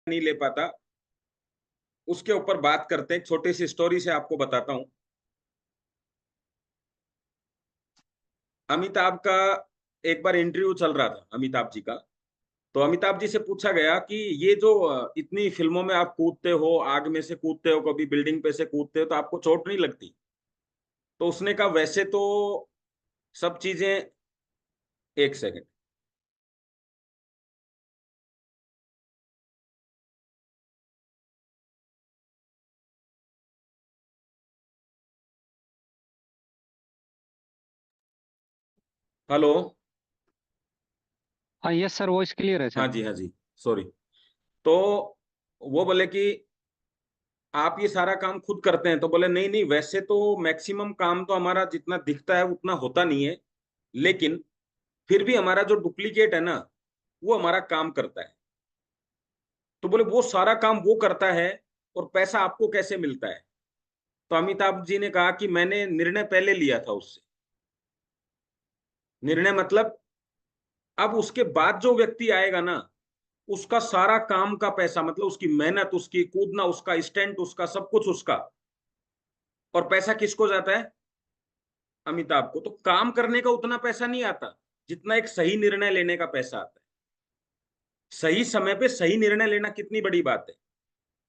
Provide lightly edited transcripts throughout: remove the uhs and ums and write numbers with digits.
नहीं ले पाता, उसके ऊपर बात करते हैं। छोटी सी स्टोरी से आपको बताता हूँ। अमिताभ का एक बार इंटरव्यू चल रहा था, अमिताभ जी का। तो अमिताभ जी से पूछा गया कि ये जो इतनी फिल्मों में आप कूदते हो, आग में से कूदते हो, कभी बिल्डिंग पे से कूदते हो, तो आपको चोट नहीं लगती? तो उसने कहा वैसे तो सब चीजें। एक सेकंड। हेलो। हाँ, यस सर, वॉइस क्लियर है हाँ सर। जी, हाँ जी। सॉरी। तो वो बोले कि आप ये सारा काम खुद करते हैं? तो बोले नहीं नहीं, वैसे तो मैक्सिमम काम तो हमारा जितना दिखता है उतना होता नहीं है, लेकिन फिर भी हमारा जो डुप्लीकेट है ना, वो हमारा काम करता है। तो बोले वो सारा काम वो करता है, और पैसा आपको कैसे मिलता है? तो अमिताभ जी ने कहा कि मैंने निर्णय पहले लिया था उससे। निर्णय मतलब अब उसके बाद जो व्यक्ति आएगा ना, उसका सारा काम का पैसा, मतलब उसकी मेहनत, उसकी कूदना, उसका स्टंट, उसका सब कुछ उसका। और पैसा किसको जाता है? अमिताभ को। तो काम करने का उतना पैसा नहीं आता जितना एक सही निर्णय लेने का पैसा आता है। सही समय पे सही निर्णय लेना कितनी बड़ी बात है।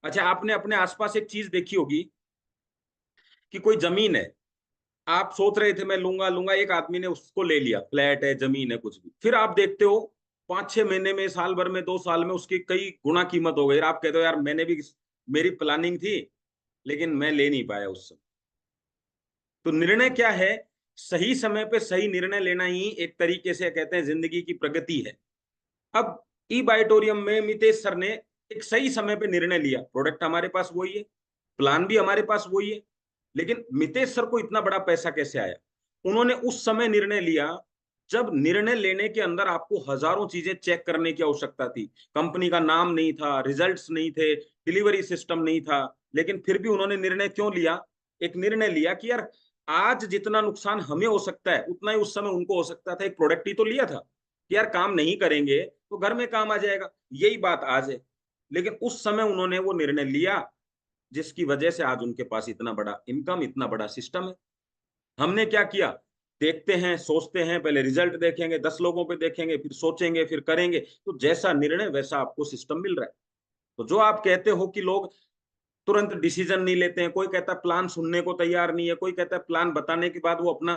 अच्छा, आपने अपने आसपास एक चीज देखी होगी कि कोई जमीन है, आप सोच रहे थे मैं लूंगा लूंगा, एक आदमी ने उसको ले लिया, फ्लैट है, जमीन है, कुछ भी। फिर आप देखते हो 5-6 महीने में, साल भर में, 2 साल में उसकी कई गुना कीमत हो गई। आप कहते हो यार मैंने भी, मेरी प्लानिंग थी लेकिन मैं ले नहीं पाया उस समय। तो निर्णय क्या है? सही समय पे सही निर्णय लेना ही एक तरीके से कहते हैं जिंदगी की प्रगति है। अब ई बाइटोरियम में मितेश सर ने एक सही समय पे निर्णय लिया। प्रोडक्ट हमारे पास वही है, प्लान भी हमारे पास वही है, लेकिन मितेश सर को इतना बड़ा पैसा कैसे आया? उन्होंने उस समय निर्णय लिया जब निर्णय लेने के अंदर आपको हजारों चीजें चेक करने की आवश्यकता थी। कंपनी का नाम नहीं था, रिजल्ट्स नहीं थे, डिलीवरी सिस्टम नहीं था, लेकिन फिर भी उन्होंने निर्णय क्यों लिया? एक निर्णय लिया कि यार आज जितना नुकसान हमें हो सकता है उतना ही उस समय उनको हो सकता था। एक प्रोडक्ट ही तो लिया था कि यार काम नहीं करेंगे तो घर में काम आ जाएगा। यही बात आज है, लेकिन उस समय उन्होंने वो निर्णय लिया, जिसकी वजह से आज उनके पास इतना बड़ा इनकम, इतना बड़ा सिस्टम है। हमने क्या किया? देखते हैं, सोचते हैं, पहले रिजल्ट देखेंगे, 10 लोगों पे देखेंगे, फिर सोचेंगे, फिर करेंगे, तो जैसा निर्णय वैसा आपको सिस्टम मिल रहा है। तो जो आप कहते हो कि लोग तुरंत डिसीजन नहीं लेते हैं, कोई कहता है प्लान सुनने को तैयार नहीं है, कोई कहता है प्लान बताने के बाद वो अपना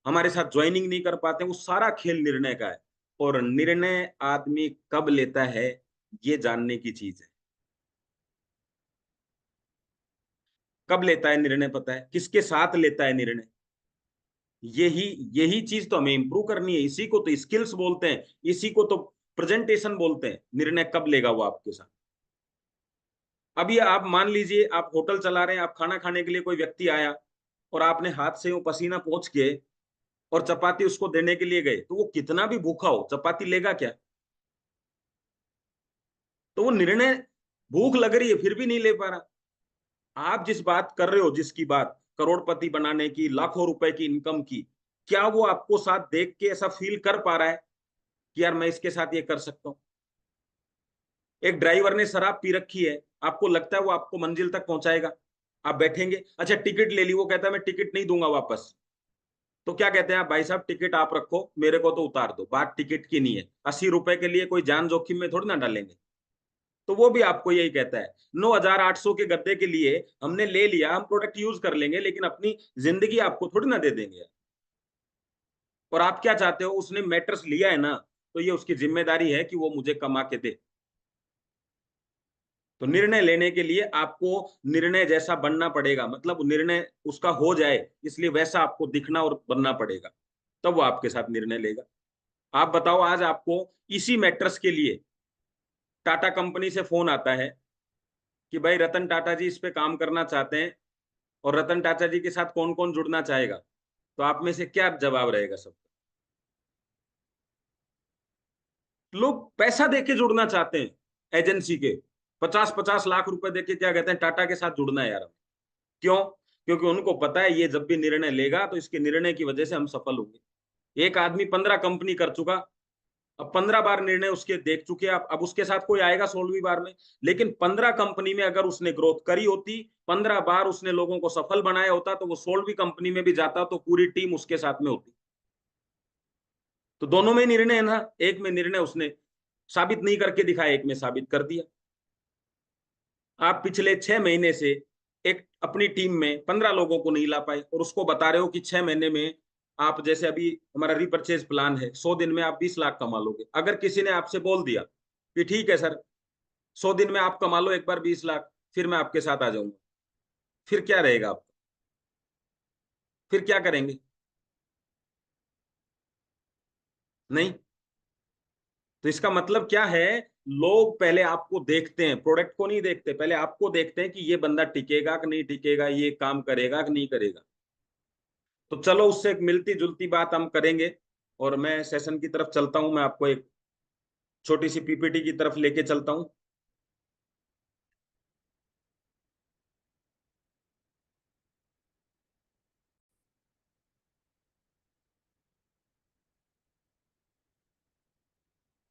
हमारे साथ ज्वाइनिंग नहीं कर पाते, वो सारा खेल निर्णय का है। और निर्णय आदमी कब लेता है, ये जानने की चीज है। कब लेता है निर्णय पता है? किसके साथ लेता है निर्णय? यही यही चीज तो हमें इंप्रूव करनी है। इसी को तो स्किल्स बोलते हैं, इसी को तो प्रेजेंटेशन बोलते हैं। निर्णय कब लेगा वो आपके साथ? अभी आप मान लीजिए आप होटल चला रहे हैं, आप खाना खाने के लिए, कोई व्यक्ति आया और आपने हाथ से वो पसीना पोंछ के और चपाती उसको देने के लिए गए, तो वो कितना भी भूखा हो चपाती लेगा क्या? तो वो निर्णय, भूख लग रही है फिर भी नहीं ले पा रहा। आप जिस बात कर रहे हो, जिसकी बात करोड़पति बनाने की, लाखों रुपए की इनकम की, क्या वो आपको साथ देख के ऐसा फील कर पा रहा है कि यार मैं इसके साथ ये कर सकता हूँ? एक ड्राइवर ने शराब पी रखी है, आपको लगता है वो आपको मंजिल तक पहुंचाएगा? आप बैठेंगे, अच्छा टिकट ले ली, वो कहता है मैं टिकट नहीं दूंगा वापस। तो क्या कहते हैं आप? भाई साहब टिकट आप रखो, मेरे को तो उतार दो, बात टिकट की नहीं है। 80 रुपए के लिए कोई जान जोखिम में थोड़ी ना डालेंगे। तो वो भी आपको यही कहता है, 9,800 के गद्दे के लिए हमने ले लिया, हम प्रोडक्ट यूज कर लेंगे, लेकिन अपनी जिंदगी आपको थोड़ी ना दे देंगे। और आप क्या चाहते हो? उसने मैट्रेस लिया है ना, तो ये उसकी जिम्मेदारी है कि वो मुझे कमा के दे। तो निर्णय लेने के लिए आपको निर्णय जैसा बनना पड़ेगा, मतलब निर्णय उसका हो जाए, इसलिए वैसा आपको दिखना और बनना पड़ेगा, तब वो आपके साथ निर्णय लेगा। आप बताओ, आज आपको इसी मैट्रेस के लिए टाटा कंपनी से फोन आता है कि भाई रतन टाटा जी इस पे काम करना चाहते हैं, और रतन टाटा जी के साथ कौन कौन जुड़ना चाहेगा? तो आप में से क्या जवाब रहेगा सबका? लोग पैसा देके जुड़ना चाहते हैं एजेंसी के, 50-50 लाख रुपए देके, क्या कहते हैं, टाटा के साथ जुड़ना है यार। क्यों? क्योंकि उनको पता है ये जब भी निर्णय लेगा तो इसके निर्णय की वजह से हम सफल होंगे। एक आदमी 15 कंपनी कर चुका, अब 15 बार निर्णय उसके देख चुके आप, अब उसके साथ कोई आएगा 16वीं बार में? लेकिन 15 कंपनी में अगर उसने ग्रोथ करी होती, 15 बार उसने लोगों को सफल बनाया होता, तो वो 16वीं कंपनी में भी जाता तो पूरी टीम उसके साथ में होती। तो दोनों में निर्णय है ना, एक में निर्णय उसने साबित नहीं करके दिखाया, एक में साबित कर दिया। आप पिछले 6 महीने से एक अपनी टीम में 15 लोगों को नहीं ला पाए, और उसको बता रहे हो कि 6 महीने में आप, जैसे अभी हमारा रिपर्चेज प्लान है, 100 दिन में आप 20 लाख कमा लोगे। अगर किसी ने आपसे बोल दिया कि ठीक है सर, 100 दिन में आप कमा लो एक बार 20 लाख, फिर मैं आपके साथ आ जाऊंगा, फिर क्या रहेगा आपका? फिर क्या करेंगे? नहीं। तो इसका मतलब क्या है? लोग पहले आपको देखते हैं, प्रोडक्ट को नहीं देखते, पहले आपको देखते हैं कि ये बंदा टिकेगा कि नहीं टिकेगा, ये काम करेगा कि नहीं करेगा। तो चलो, उससे एक मिलती जुलती बात हम करेंगे, और मैं सेशन की तरफ चलता हूं, मैं आपको एक छोटी सी पीपीटी की तरफ लेके चलता हूं।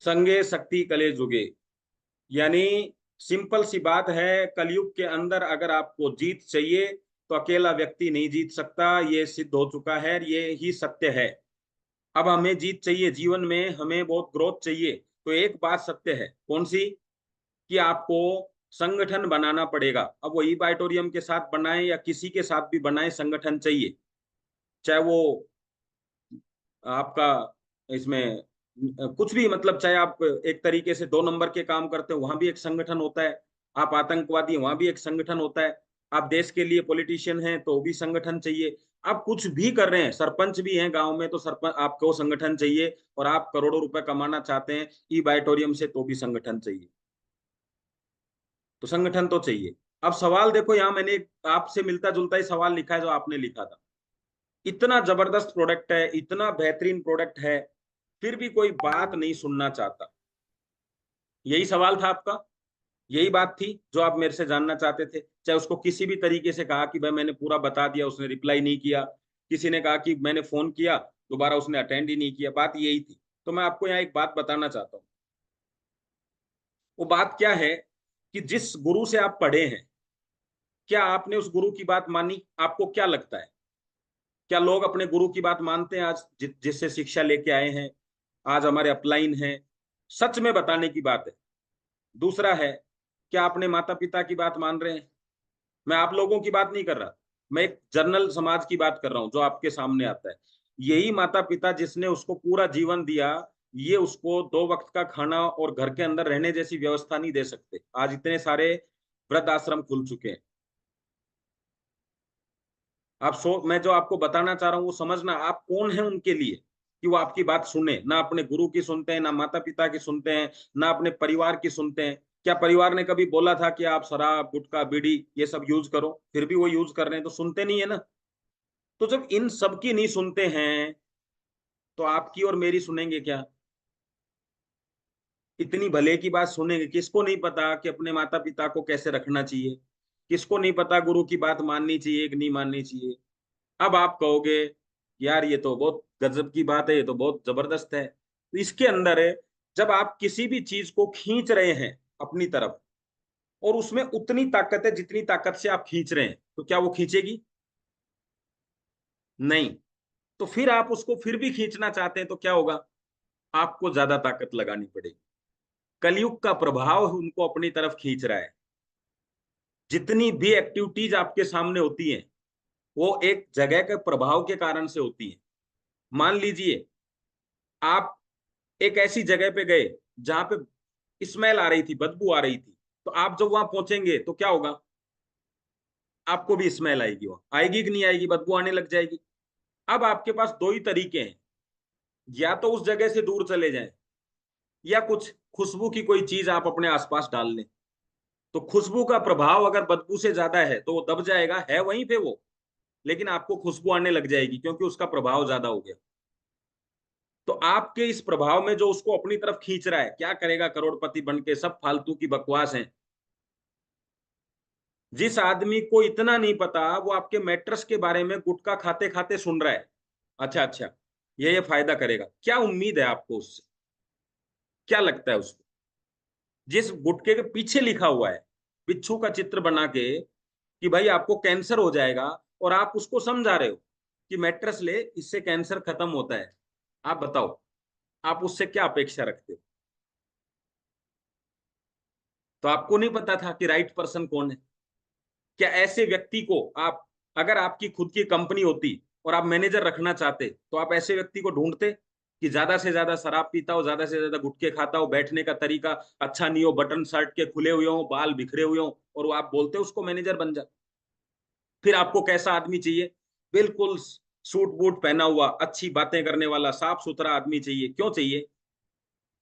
संगे शक्ति कले जुगे, यानी सिंपल सी बात है, कलयुग के अंदर अगर आपको जीत चाहिए तो अकेला व्यक्ति नहीं जीत सकता, ये सिद्ध हो चुका है, ये ही सत्य है। अब हमें जीत चाहिए जीवन में, हमें बहुत ग्रोथ चाहिए, तो एक बात सत्य है, कौन सी? कि आपको संगठन बनाना पड़ेगा। अब वो ई बाइटोरियम के साथ बनाए या किसी के साथ भी बनाए, संगठन चाहिए। चाहे वो आपका इसमें कुछ भी, मतलब चाहे आप एक तरीके से 2 नंबर के काम करते हो, वहां भी एक संगठन होता है। आप आतंकवादी, वहां भी एक संगठन होता है। आप देश के लिए पॉलिटिशियन हैं तो भी संगठन चाहिए। आप कुछ भी कर रहे हैं, सरपंच भी हैं गांव में, तो सरपंच आपको संगठन चाहिए। और आप करोड़ों रुपए कमाना चाहते हैं ई बाइटोरियम से, तो भी संगठन चाहिए। तो संगठन तो चाहिए। अब सवाल देखो, यहाँ मैंने एक आपसे मिलता जुलता ही सवाल लिखा है जो आपने लिखा था। इतना जबरदस्त प्रोडक्ट है, इतना बेहतरीन प्रोडक्ट है, फिर भी कोई बात नहीं सुनना चाहता। यही सवाल था आपका? यही बात थी जो आप मेरे से जानना चाहते थे? चाहे उसको किसी भी तरीके से कहा कि भाई मैंने पूरा बता दिया, उसने रिप्लाई नहीं किया। किसी ने कहा कि मैंने फोन किया, दोबारा उसने अटेंड ही नहीं किया, बात यही थी। तो मैं आपको यहाँ एक बात बताना चाहता हूँ। वो बात क्या है कि जिस गुरु से आप पढ़े हैं, क्या आपने उस गुरु की बात मानी? आपको क्या लगता है, क्या लोग अपने गुरु की बात मानते हैं आज, जिससे शिक्षा लेके आए हैं, आज हमारे अपलाइन हैं? सच में बताने की बात है। दूसरा है, क्या अपने माता पिता की बात मान रहे हैं? मैं आप लोगों की बात नहीं कर रहा, मैं एक जनरल समाज की बात कर रहा हूं जो आपके सामने आता है। यही माता पिता जिसने उसको पूरा जीवन दिया, ये उसको 2 वक्त का खाना और घर के अंदर रहने जैसी व्यवस्था नहीं दे सकते। आज इतने सारे वृद्ध आश्रम खुल चुके हैं। मैं जो आपको बताना चाह रहा हूँ वो समझना, आप कौन है उनके लिए कि वो आपकी बात सुने? ना अपने गुरु की सुनते हैं, ना माता पिता की सुनते हैं, ना अपने परिवार की सुनते हैं। क्या परिवार ने कभी बोला था कि आप शराब गुटखा बीड़ी ये सब यूज करो? फिर भी वो यूज कर रहे हैं, तो सुनते नहीं है ना। तो जब इन सब की नहीं सुनते हैं, तो आपकी और मेरी सुनेंगे क्या? इतनी भले की बात सुनेंगे? किसको नहीं पता कि अपने माता पिता को कैसे रखना चाहिए? किसको नहीं पता गुरु की बात माननी चाहिए कि नहीं माननी चाहिए? अब आप कहोगे यार ये तो बहुत गजब की बात है, ये तो बहुत जबरदस्त है। तो इसके अंदर है, जब आप किसी भी चीज को खींच रहे हैं अपनी तरफ, और उसमें उतनी ताकत है जितनी ताकत से आप खींच रहे हैं, तो क्या वो खींचेगी? नहीं। तो फिर आप उसको फिर भी खींचना चाहते हैं तो क्या होगा? आपको ज्यादा ताकत लगानी पड़ेगी। कलयुग का प्रभाव उनको अपनी तरफ खींच रहा है। जितनी भी एक्टिविटीज आपके सामने होती हैं, वो एक जगह के प्रभाव के कारण से होती है। मान लीजिए आप एक ऐसी जगह पे गए जहां पे स्मेल आ रही थी, बदबू आ रही थी, तो आप जब वहां पहुंचेंगे तो क्या होगा? आपको भी स्मेल आएगी, वहां आएगी कि नहीं आएगी? बदबू आने लग जाएगी। अब आपके पास दो ही तरीके हैं, या तो उस जगह से दूर चले जाएं, या कुछ खुशबू की कोई चीज आप अपने आसपास डाल लें। तो खुशबू का प्रभाव अगर बदबू से ज्यादा है तो वो दब जाएगा, है वहीं पे वो, लेकिन आपको खुशबू आने लग जाएगी क्योंकि उसका प्रभाव ज्यादा हो गया। तो आपके इस प्रभाव में जो उसको अपनी तरफ खींच रहा है, क्या करेगा करोड़पति बन के? सब फालतू की बकवास है। जिस आदमी को इतना नहीं पता, वो आपके मैट्रेस के बारे में गुटखा खाते खाते सुन रहा है, अच्छा अच्छा ये फायदा करेगा, क्या उम्मीद है आपको उससे? क्या लगता है उसको? जिस गुटके के पीछे लिखा हुआ है बिच्छू का चित्र बना के कि भाई आपको कैंसर हो जाएगा, और आप उसको समझा रहे हो कि मैट्रेस ले, इससे कैंसर खत्म होता है। आप बताओ, आप उससे क्या अपेक्षा रखते हो? तो आपको नहीं पता था कि राइट पर्सन कौन है? क्या ऐसे व्यक्ति को आप, अगर आपकी खुद की कंपनी होती और आप मैनेजर रखना चाहते, तो आप ऐसे व्यक्ति को ढूंढते कि ज्यादा से ज्यादा शराब पीता हो, ज्यादा से ज्यादा गुटखे खाता हो, बैठने का तरीका अच्छा नहीं हो, बटन शर्ट के खुले हुए हो, बाल बिखरे हुए हो, और वो आप बोलते उसको मैनेजर बन जा? फिर आपको कैसा आदमी चाहिए? बिल्कुल सूट बूट पहना हुआ, अच्छी बातें करने वाला, साफ सुथरा आदमी चाहिए। क्यों चाहिए?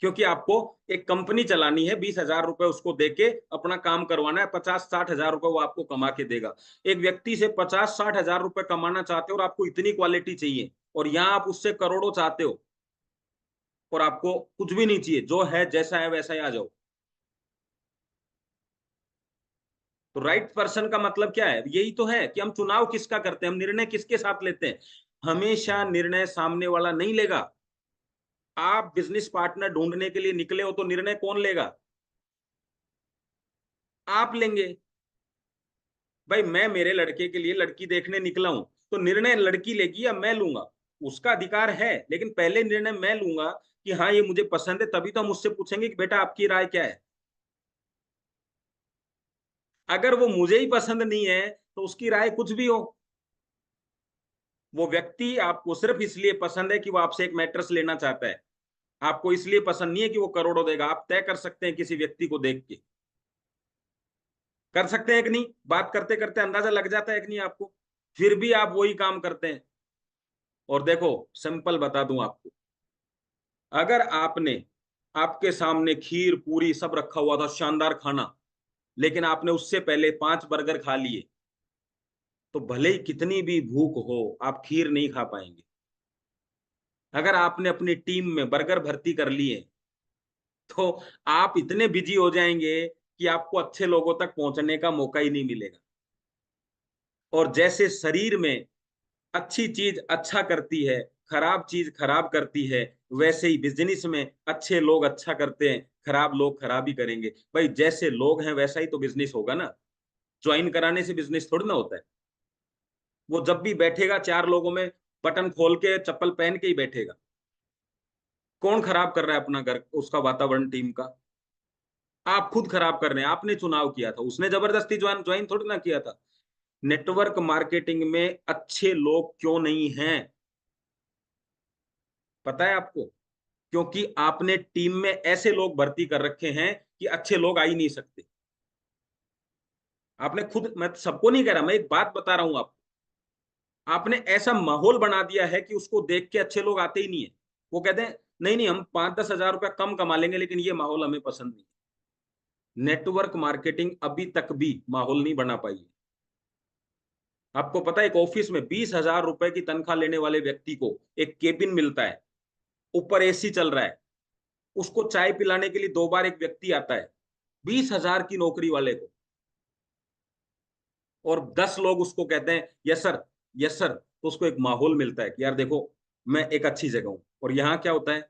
क्योंकि आपको एक कंपनी चलानी है, 20,000 रुपए उसको देके अपना काम करवाना है, 50-60 हजार रुपए वो आपको कमा के देगा। एक व्यक्ति से 50-60 हजार रुपए कमाना चाहते हो और आपको इतनी क्वालिटी चाहिए, और यहाँ आप उससे करोड़ों चाहते हो, और आपको कुछ भी नहीं चाहिए, जो है जैसा है वैसा ही आ जाओ। तो राइट पर्सन का मतलब क्या है? यही तो है कि हम चुनाव किसका करते हैं, हम निर्णय किसके साथ लेते हैं। हमेशा निर्णय सामने वाला नहीं लेगा। आप बिजनेस पार्टनर ढूंढने के लिए निकले हो, तो निर्णय कौन लेगा? आप लेंगे। भाई मैं मेरे लड़के के लिए लड़की देखने निकला हूं, तो निर्णय लड़की लेगी या मैं लूंगा? उसका अधिकार है, लेकिन पहले निर्णय मैं लूंगा कि हाँ ये मुझे पसंद है, तभी तो हम उससे पूछेंगे कि बेटा आपकी राय क्या है। अगर वो मुझे ही पसंद नहीं है, तो उसकी राय कुछ भी हो। वो व्यक्ति आपको सिर्फ इसलिए पसंद है कि वो आपसे एक मैट्रेस लेना चाहता है। आपको इसलिए पसंद नहीं है कि वो करोड़ों देगा। आप तय कर सकते हैं किसी व्यक्ति को देख के, कर सकते हैं कि नहीं? बात करते करते अंदाजा लग जाता है कि नहीं आपको? फिर भी आप वही काम करते हैं। और देखो, सिंपल बता दूं आपको, अगर आपने, आपके सामने खीर पूरी सब रखा हुआ था, शानदार खाना, लेकिन आपने उससे पहले 5 बर्गर खा लिए, तो भले ही कितनी भी भूख हो, आप खीर नहीं खा पाएंगे। अगर आपने अपनी टीम में बर्गर भर्ती कर लिए, तो आप इतने बिजी हो जाएंगे कि आपको अच्छे लोगों तक पहुंचने का मौका ही नहीं मिलेगा। और जैसे शरीर में अच्छी चीज अच्छा करती है, खराब चीज खराब करती है, वैसे ही बिजनेस में अच्छे लोग अच्छा करते हैं, खराब लोग खराब ही करेंगे। भाई जैसे लोग हैं वैसा ही तो बिजनेस होगा ना। ज्वाइन कराने से बिजनेस थोड़ी ना होता है। वो जब भी बैठेगा 4 लोगों में बटन खोल के चप्पल पहन के ही बैठेगा। कौन खराब कर रहा है अपना घर, उसका वातावरण टीम का? आप खुद खराब कर रहे हैं। आपने चुनाव किया था, उसने जबरदस्ती ज्वाइन ज्वाइन थोड़ी ना किया था। नेटवर्क मार्केटिंग में अच्छे लोग क्यों नहीं हैं, पता है आपको? क्योंकि आपने टीम में ऐसे लोग भर्ती कर रखे हैं कि अच्छे लोग आ ही नहीं सकते। आपने खुद, मैं सबको नहीं कह रहा, मैं एक बात बता रहा हूं आपको। आपने ऐसा माहौल बना दिया है कि उसको देख के अच्छे लोग आते ही नहीं है। वो कहते हैं नहीं नहीं, हम 5-10 हजार रुपया कम कमा लेंगे, लेकिन ये माहौल हमें पसंद नहीं। नेटवर्क मार्केटिंग अभी तक भी माहौल नहीं बना पाई है। आपको पता है, एक ऑफिस में 20,000 रुपए की तनख्वाह लेने वाले व्यक्ति को एक केबिन मिलता है, ऊपर एसी चल रहा है, उसको चाय पिलाने के लिए 2 बार एक व्यक्ति आता है, 20,000 की नौकरी वाले को। और 10 लोग उसको कहते हैं यस सर, यस सर। तो उसको एक माहौल मिलता है कि यार देखो, मैं एक अच्छी जगह हूं। और यहाँ क्या होता है,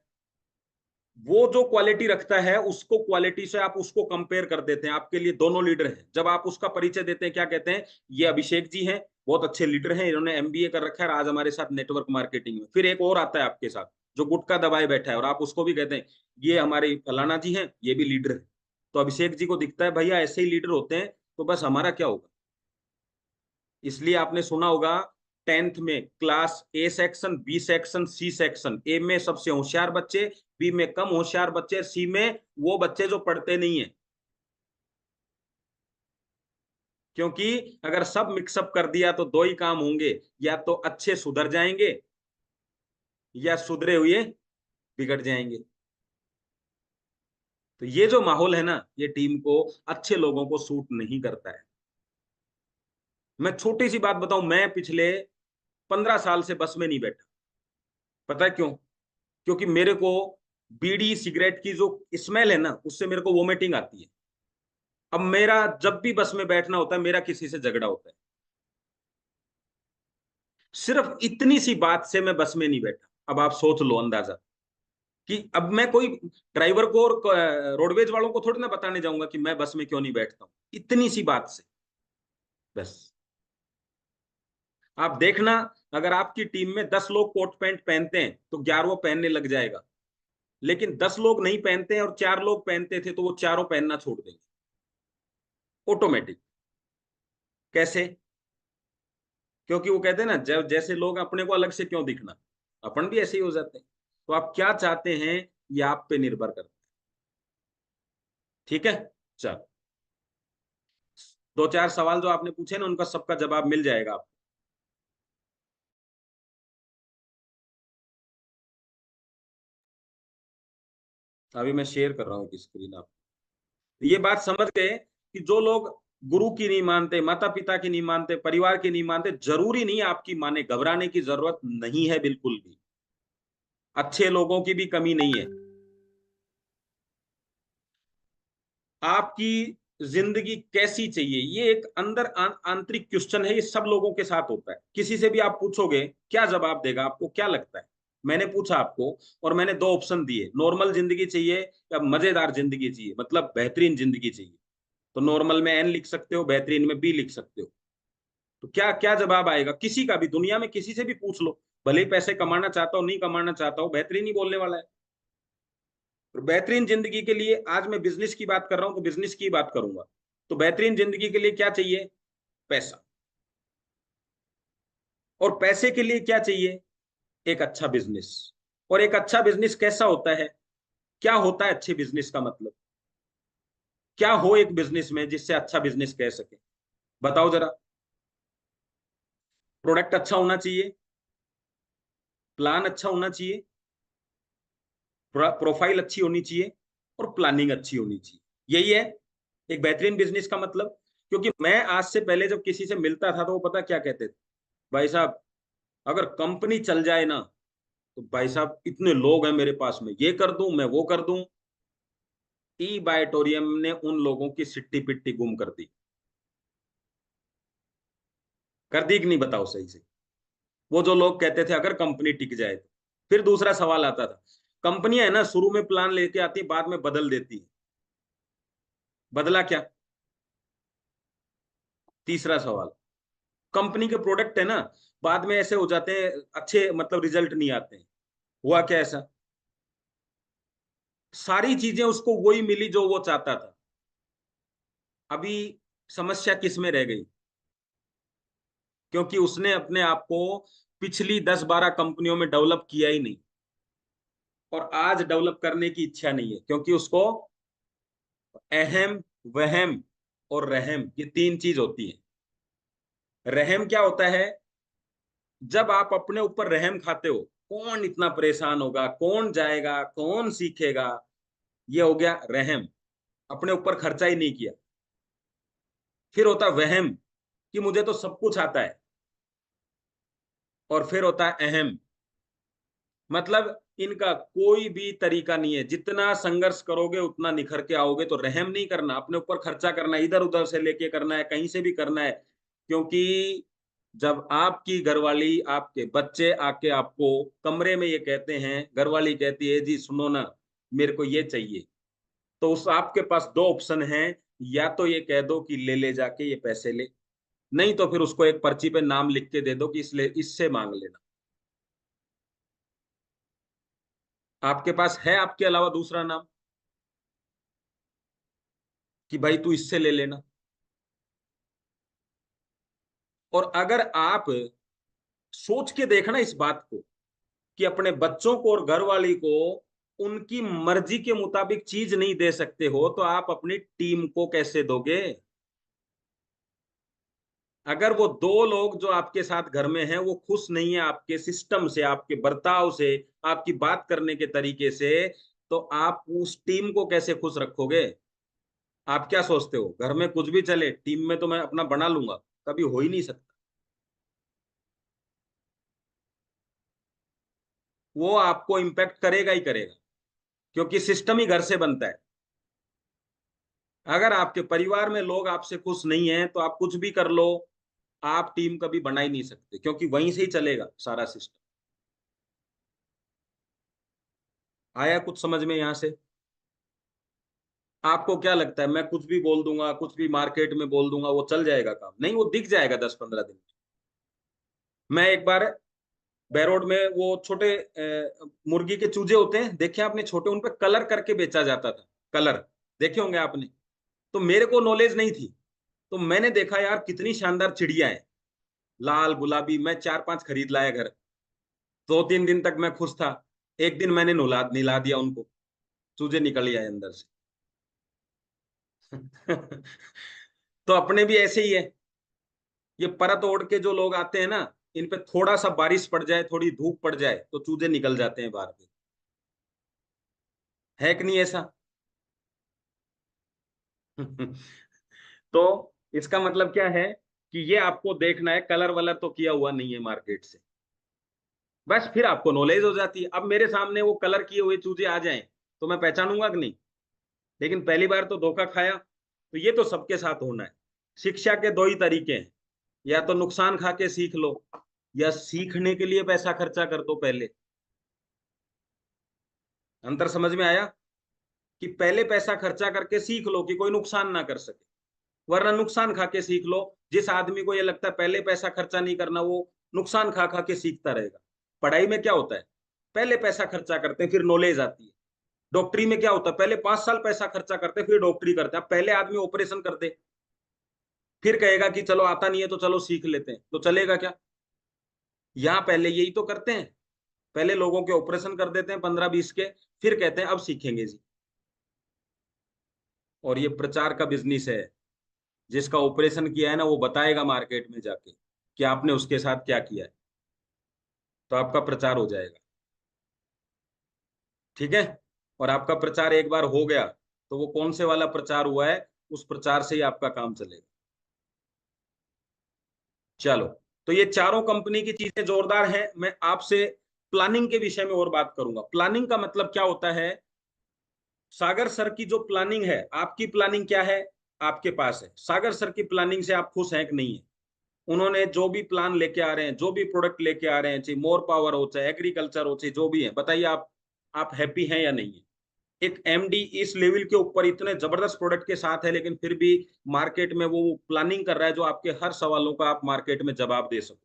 वो जो क्वालिटी रखता है उसको क्वालिटी से आप उसको कंपेयर कर देते हैं। आपके लिए दोनों लीडर हैं। जब आप उसका परिचय देते हैं, क्या कहते हैं? ये अभिषेक जी हैं, बहुत अच्छे लीडर हैं, इन्होंने एमबीए कर रखा है, आज हमारे साथ नेटवर्क मार्केटिंग में। फिर एक और आता है आपके साथ, जो गुटखा दबाए बैठा है, और आप उसको भी कहते हैं ये हमारे फलाना जी हैं, ये भी लीडर है। तो अभिषेक जी को दिखता है भैया ऐसे ही लीडर होते हैं, तो बस हमारा क्या होगा। इसलिए आपने सुना होगा, 10th में class A section, B section, C section. A में सबसे होशियार बच्चे, बी में कम होशियार बच्चे, सी में वो बच्चे जो पढ़ते नहीं है। क्योंकि अगर सब मिक्सअप कर दिया तो दो ही काम होंगे, या तो अच्छे सुधर जाएंगे, या सुधरे हुए बिगड़ जाएंगे। तो ये जो माहौल है ना, ये टीम को, अच्छे लोगों को सूट नहीं करता है। मैं छोटी सी बात बताऊं, मैं पिछले 15 साल से बस में नहीं बैठा। पता है क्यों? क्योंकि मेरे को बीड़ी सिगरेट की जो स्मेल है ना, उससे मेरे को वोमिटिंग आती है। अब मेरा जब भी बस में बैठना होता है, मेरा किसी से झगड़ा होता है। सिर्फ इतनी सी बात से मैं बस में नहीं बैठा। अब आप सोच लो अंदाजा। कि अब मैं कोई ड्राइवर को और रोडवेज वालों को थोड़ी ना बताने जाऊंगा कि मैं बस में क्यों नहीं बैठता हूं, इतनी सी बात से बस। आप देखना, अगर आपकी टीम में 10 लोग कोट पैंट पहनते हैं तो 11वां पहनने लग जाएगा। लेकिन 10 लोग नहीं पहनते हैं और 4 लोग पहनते थे तो वो चारों पहनना छोड़ देंगे ऑटोमेटिक। कैसे? क्योंकि वो कहते हैं ना, जब जैसे लोग अपने को अलग से क्यों दिखना, अपन भी ऐसे ही हो जाते हैं। तो आप क्या चाहते हैं, ये आप पे निर्भर करता है। ठीक है, चल, दो चार सवाल जो आपने पूछे ना उनका सबका जवाब मिल जाएगा आपको। अभी मैं शेयर कर रहा हूँ स्क्रीन आप। ये बात समझ गए कि जो लोग गुरु की नहीं मानते, माता पिता की नहीं मानते, परिवार की नहीं मानते, जरूरी नहीं आपकी माने, घबराने की जरूरत नहीं है बिल्कुल भी। अच्छे लोगों की भी कमी नहीं है। आपकी जिंदगी कैसी चाहिए, ये एक अंदर आंतरिक क्वेश्चन है। ये सब लोगों के साथ होता है। किसी से भी आप पूछोगे क्या जवाब देगा, आपको क्या लगता है? मैंने पूछा आपको और मैंने दो ऑप्शन दिए, नॉर्मल जिंदगी चाहिए या मजेदार जिंदगी चाहिए, मतलब बेहतरीन जिंदगी चाहिए। तो नॉर्मल में एन लिख सकते हो, बेहतरीन में बी लिख सकते हो। तो क्या क्या जवाब आएगा? किसी का भी, दुनिया में किसी से भी पूछ लो, भले ही पैसे कमाना चाहता हो नहीं कमाना चाहता हो, बेहतरीन ही बोलने वाला है। और बेहतरीन जिंदगी के लिए, आज मैं बिजनेस की बात कर रहा हूं तो बिजनेस की बात करूंगा। तो बेहतरीन जिंदगी के लिए क्या चाहिए? पैसा। और पैसे के लिए क्या चाहिए? एक अच्छा बिजनेस। और एक अच्छा बिजनेस कैसा होता है? क्या होता है अच्छे बिजनेस का मतलब? क्या हो एक बिजनेस में जिससे अच्छा बिजनेस कह सके? बताओ जरा। प्रोडक्ट अच्छा होना चाहिए, प्लान अच्छा होना चाहिए, प्रोफाइल अच्छी होनी चाहिए, और प्लानिंग अच्छी होनी चाहिए। यही है एक बेहतरीन बिजनेस का मतलब। क्योंकि मैं आज से पहले जब किसी से मिलता था तो वो पता क्या कहते थे? भाई साहब, अगर कंपनी चल जाए ना, तो भाई साहब इतने लोग हैं मेरे पास में, ये कर दूं, मैं वो कर दूं। ई बायोटोरियम ने उन लोगों की सिट्टी पिट्टी गुम कर दी। कर दी कि नहीं, बताओ सही से। वो जो लोग कहते थे अगर कंपनी टिक जाए तो। फिर दूसरा सवाल आता था, कंपनियां है ना शुरू में प्लान लेके आती, बाद में बदल देती है। बदला क्या? तीसरा सवाल, कंपनी के प्रोडक्ट है ना, बाद में ऐसे हो जाते हैं, अच्छे मतलब रिजल्ट नहीं आते हैं। हुआ क्या ऐसा? सारी चीजें उसको वही मिली जो वो चाहता था। अभी समस्या किस में रह गई? क्योंकि उसने अपने आप को पिछली 10-12 कंपनियों में डेवलप किया ही नहीं। और आज डेवलप करने की इच्छा नहीं है, क्योंकि उसको अहम, वहम और रहम, ये तीन चीज होती है। रहम क्या होता है? जब आप अपने ऊपर रहम खाते हो, कौन इतना परेशान होगा, कौन जाएगा, कौन सीखेगा, ये हो गया रहम। अपने ऊपर खर्चा ही नहीं किया। फिर होता वहम, कि मुझे तो सब कुछ आता है। और फिर होता है अहम, मतलब इनका कोई भी तरीका नहीं है, जितना संघर्ष करोगे उतना निखर के आओगे। तो रहम नहीं करना, अपने ऊपर खर्चा करना, इधर उधर से लेके करना है, कहीं से भी करना है। क्योंकि जब आपकी घरवाली, आपके बच्चे आके आपको कमरे में ये कहते हैं, घरवाली कहती है जी सुनो ना, मेरे को ये चाहिए, तो उस आपके पास दो ऑप्शन हैं। या तो ये कह दो कि ले ले जाके ये पैसे ले, नहीं तो फिर उसको एक पर्ची पे नाम लिख के दे दो कि इसले इससे मांग लेना। आपके पास है आपके अलावा दूसरा नाम, कि भाई तू इससे ले लेना। और अगर आप सोच के देखना इस बात को, कि अपने बच्चों को और घरवाली को उनकी मर्जी के मुताबिक चीज नहीं दे सकते हो, तो आप अपनी टीम को कैसे दोगे? अगर वो दो लोग जो आपके साथ घर में हैं वो खुश नहीं है आपके सिस्टम से, आपके बर्ताव से, आपकी बात करने के तरीके से, तो आप उस टीम को कैसे खुश रखोगे? आप क्या सोचते हो, घर में कुछ भी चले, टीम में तो मैं अपना बना लूंगा? कभी हो ही नहीं सकता। वो आपको इम्पेक्ट करेगा ही करेगा, क्योंकि सिस्टम ही घर से बनता है। अगर आपके परिवार में लोग आपसे खुश नहीं हैं तो आप कुछ भी कर लो, आप टीम कभी बना ही नहीं सकते, क्योंकि वहीं से ही चलेगा सारा सिस्टम। आया कुछ समझ में यहां से? आपको क्या लगता है मैं कुछ भी बोल दूंगा, कुछ भी मार्केट में बोल दूंगा, वो चल जाएगा काम? नहीं, वो दिख जाएगा 10-15 दिन में। मैं एक बार बैरोड में वो छोटे मुर्गी के चूजे होते हैं, देखे आपने छोटे, उन पे कलर करके बेचा जाता था, कलर देखे होंगे आपने। तो मेरे को नॉलेज नहीं थी, तो मैंने देखा यार कितनी शानदार चिड़िया है, लाल गुलाबी, मैं 4-5 खरीद लाया घर। 2-3 दिन तक मैं खुश था। एक दिन मैंने नला निला दिया उनको, चूजे निकल आए अंदर से। तो अपने भी ऐसे ही है, ये परत ओढ़ के जो लोग आते हैं ना, इन पे थोड़ा सा बारिश पड़ जाए, थोड़ी धूप पड़ जाए तो चूजे निकल जाते हैं बाहर के। है कि नहीं ऐसा? तो इसका मतलब क्या है कि ये आपको देखना है, कलर वलर तो किया हुआ नहीं है मार्केट से। बस फिर आपको नॉलेज हो जाती है। अब मेरे सामने वो कलर किए हुए चूजे आ जाएं तो मैं पहचानूंगा कि नहीं? लेकिन पहली बार तो धोखा खाया। तो ये तो सबके साथ होना है। शिक्षा के दो ही तरीके हैं, या तो नुकसान खा के सीख लो, या सीखने के लिए पैसा खर्चा कर दो पहले। अंतर समझ में आया? कि पहले पैसा खर्चा करके सीख लो कि कोई नुकसान ना कर सके, वरना नुकसान खा के सीख लो। जिस आदमी को ये लगता है पहले पैसा खर्चा नहीं करना, वो नुकसान खा खा के सीखता रहेगा। पढ़ाई में क्या होता है, पहले पैसा खर्चा करते हैं फिर नॉलेज आती है। डॉक्टरी में क्या होता है, पहले 5 साल पैसा खर्चा करते हैं फिर डॉक्टरी करते हैं। पहले आदमी ऑपरेशन कर दे, फिर कहेगा कि चलो आता नहीं है तो चलो सीख लेते हैं, तो चलेगा क्या? यहाँ पहले यही तो करते हैं, पहले लोगों के ऑपरेशन कर देते हैं 15-20 के, फिर कहते हैं अब सीखेंगे जी। और ये प्रचार का बिजनेस है। जिसका ऑपरेशन किया है ना, वो बताएगा मार्केट में जाके कि आपने उसके साथ क्या किया है, तो आपका प्रचार हो जाएगा। ठीक है? और आपका प्रचार एक बार हो गया तो वो कौन से वाला प्रचार हुआ है, उस प्रचार से ही आपका काम चलेगा। चलो, तो ये चारों कंपनी की चीजें जोरदार हैं। मैं आपसे प्लानिंग के विषय में और बात करूंगा। प्लानिंग का मतलब क्या होता है? सागर सर की जो प्लानिंग है, आपकी प्लानिंग क्या है आपके पास है, सागर सर की प्लानिंग से आप खुश हैं कि नहीं है? उन्होंने जो भी प्लान लेके आ रहे हैं, जो भी प्रोडक्ट लेके आ रहे हैं, चाहे मोर पावर हो, चाहे एग्रीकल्चर हो, चाहे जो भी है, बताइए आप हैप्पी हैं या नहीं है? एक एमडी इस लेवल के ऊपर इतने जबरदस्त प्रोडक्ट के साथ है, लेकिन फिर भी मार्केट में वो प्लानिंग कर रहा है जो आपके हर सवालों का आप मार्केट में जवाब दे सको।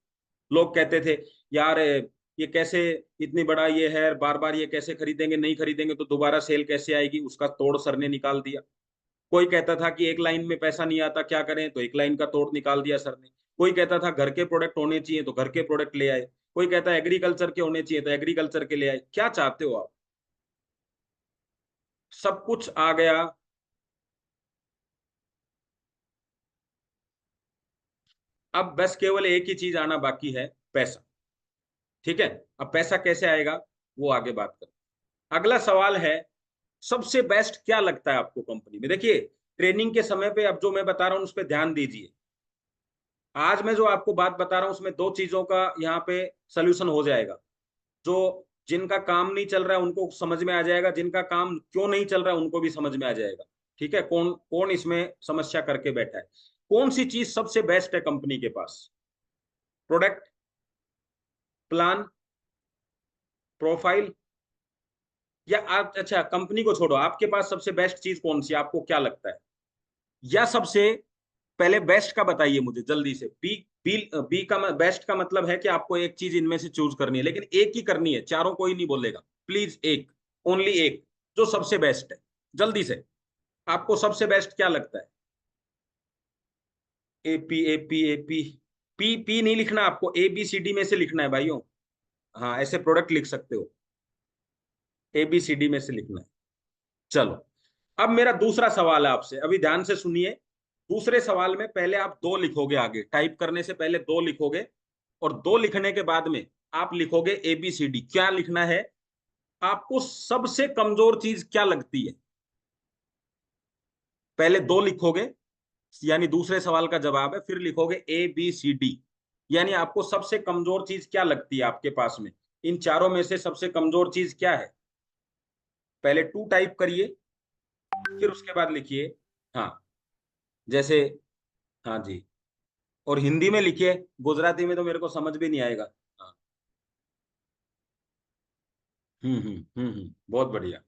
लोग कहते थे यार ये कैसे, इतनी बड़ा ये है, बार बार ये कैसे खरीदेंगे, नहीं खरीदेंगे तो दोबारा सेल कैसे आएगी, उसका तोड़ सर ने निकाल दिया। कोई कहता था कि एक लाइन में पैसा नहीं आता क्या करें, तो एक लाइन का तोड़ निकाल दिया सर ने। कोई कहता था घर के प्रोडक्ट होने चाहिए तो घर के प्रोडक्ट ले आए। कोई कहता है एग्रीकल्चर के होने चाहिए तो एग्रीकल्चर के ले आए। क्या चाहते हो आप? सब कुछ आ गया। अब बस केवल एक ही चीज आना बाकी है, पैसा। ठीक है? अब पैसा कैसे आएगा, वो आगे बात करें। अगला सवाल है, सबसे बेस्ट क्या लगता है आपको कंपनी में? देखिए, ट्रेनिंग के समय पे अब जो मैं बता रहा हूं उस पर ध्यान दीजिए। आज मैं जो आपको बात बता रहा हूं उसमें दो चीजों का यहाँ पे सोल्यूशन हो जाएगा। जो जिनका काम नहीं चल रहा है उनको समझ में आ जाएगा, जिनका काम क्यों नहीं चल रहा है उनको भी समझ में आ जाएगा। ठीक है? कौन कौन इसमें समस्या करके बैठा है। कौन सी चीज सबसे बेस्ट है कंपनी के पास? प्रोडक्ट, प्लान, प्रोफाइल, या आप, अच्छा कंपनी को छोड़ो, आपके पास सबसे बेस्ट चीज कौन सी है? आपको क्या लगता है? या सबसे पहले बेस्ट का बताइए मुझे जल्दी से। बी बी बी का बेस्ट का मतलब है कि आपको एक चीज इनमें से चूज करनी है, लेकिन एक ही करनी है, चारों कोई नहीं बोलेगा। प्लीज एक, ओनली एक, जो सबसे बेस्ट है। जल्दी से, आपको सबसे बेस्ट क्या लगता है? AP AP AP, P P नहीं लिखना आपको, ए बी सी डी में से लिखना है भाइयों। हाँ, ऐसे प्रोडक्ट लिख सकते हो, ए बी सी डी में से लिखना है। चलो, अब मेरा दूसरा सवाल है आपसे, अभी ध्यान से सुनिए। दूसरे सवाल में पहले आप दो लिखोगे, आगे टाइप करने से पहले दो लिखोगे, और दो लिखने के बाद में आप लिखोगे एबीसीडी। क्या लिखना है? आपको सबसे कमजोर चीज क्या लगती है? पहले दो लिखोगे, यानी दूसरे सवाल का जवाब है, फिर लिखोगे ए बी सी डी। यानी आपको सबसे कमजोर चीज क्या लगती है आपके पास में, इन चारों में से सबसे कमजोर चीज क्या है? पहले टू टाइप करिए, फिर उसके बाद लिखिए। हाँ, जैसे, हाँ जी। और हिंदी में लिखिए, गुजराती में तो मेरे को समझ भी नहीं आएगा। हाँ, बहुत बढ़िया।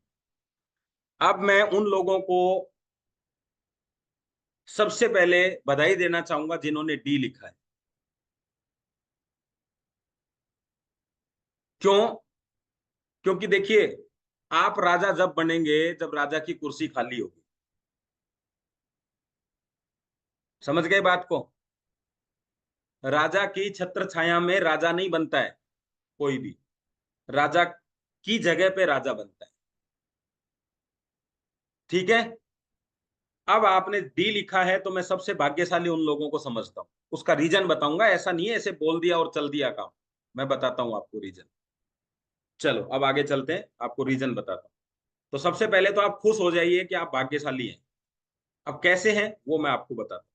अब मैं उन लोगों को सबसे पहले बधाई देना चाहूंगा जिन्होंने डी लिखा है। क्यों? क्योंकि देखिए, आप राजा जब बनेंगे जब राजा की कुर्सी खाली होगी। समझ गए बात को? राजा की छत्र छाया में राजा नहीं बनता है कोई भी। राजा की जगह पे राजा बनता है। ठीक है। अब आपने डी लिखा है तो मैं सबसे भाग्यशाली उन लोगों को समझता हूं। उसका रीजन बताऊंगा, ऐसा नहीं है ऐसे बोल दिया और चल दिया काम। मैं बताता हूं आपको रीजन। चलो अब आगे चलते हैं, आपको रीजन बताता हूं। तो सबसे पहले तो आप खुश हो जाइए कि आप भाग्यशाली हैं। अब कैसे हैं वो मैं आपको बताता हूं।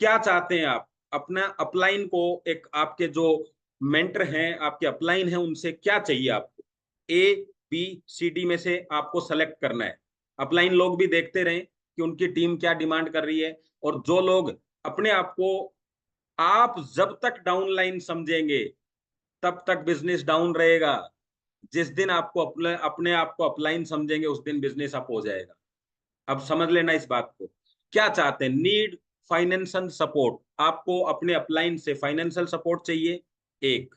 क्या चाहते हैं आप अपना अपलाइन को, एक आपके जो मेंटर हैं, आपके अपलाइन हैं, उनसे क्या चाहिए आपको? ए, बी, सी, डी में से आपको सेलेक्ट करना है। अपलाइन लोग भी देखते रहें कि उनकी टीम क्या डिमांड कर रही है। और जो लोग अपने आप को, आप जब तक डाउन लाइन समझेंगे तब तक बिजनेस डाउन रहेगा। जिस दिन आपको अपने अपने आप को अपलाइन समझेंगे उस दिन बिजनेस अप हो जाएगा। अब समझ लेना इस बात को। क्या चाहते हैं? Need financial support. आपको अपने अपलाइन से फाइनेंशियल सपोर्ट चाहिए। एक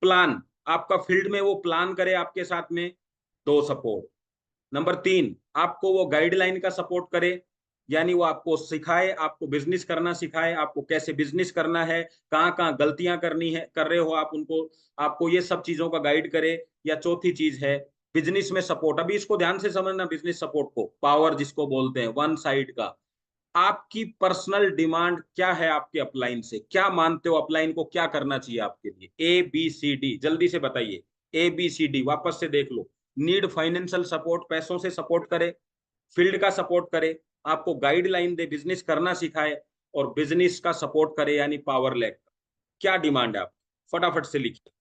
प्लान, आपका फील्ड में वो प्लान करे आपके साथ में। दो सपोर्ट। नंबर तीन, आपको वो गाइडलाइन का सपोर्ट करे, यानी वो आपको सिखाए, आपको बिजनेस करना सिखाए, आपको कैसे बिजनेस करना है, कहाँ कहाँ गलतियां करनी है कर रहे हो आप उनको, आपको ये सब चीजों का गाइड करे। या चौथी चीज है बिजनेस में सपोर्ट। अभी इसको ध्यान से समझना, बिजनेस सपोर्ट को पावर जिसको बोलते हैं, वन साइड का। आपकी पर्सनल डिमांड क्या है? आपके अपलाइन से क्या मानते हो? अपलाइन को क्या करना चाहिए आपके लिए? ए बी सी डी, जल्दी से बताइए। ए बी सी डी वापस से देख लो। नीड फाइनेंशियल सपोर्ट, पैसों से सपोर्ट करे, फील्ड का सपोर्ट करे, आपको गाइडलाइन दे, बिजनेस करना सिखाए, और बिजनेस का सपोर्ट करे यानी पावर लैग। क्या डिमांड है आप? फटाफट से लिखिए,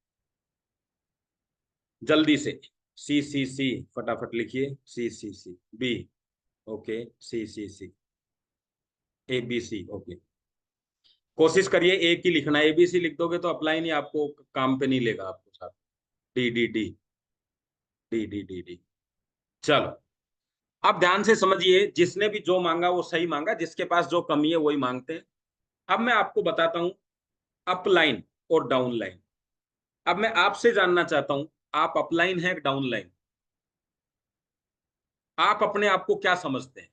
जल्दी से। सी सी सी, फटाफट लिखिए। C C C, B, okay, C C C, A B C, okay. कोशिश करिए एक ही लिखना। एबीसी लिख दोगे तो अप्लाई नहीं, आपको काम पे नहीं लेगा आपको साथ। D D D, D D D D. चलो अब ध्यान से समझिए, जिसने भी जो मांगा वो सही मांगा, जिसके पास जो कमी है वही मांगते हैं। अब मैं आपको बताता हूं अपलाइन और डाउन लाइन। अब मैं आपसे जानना चाहता हूं, आप अपलाइन है डाउन लाइन? आप अपने आप को क्या समझते हैं?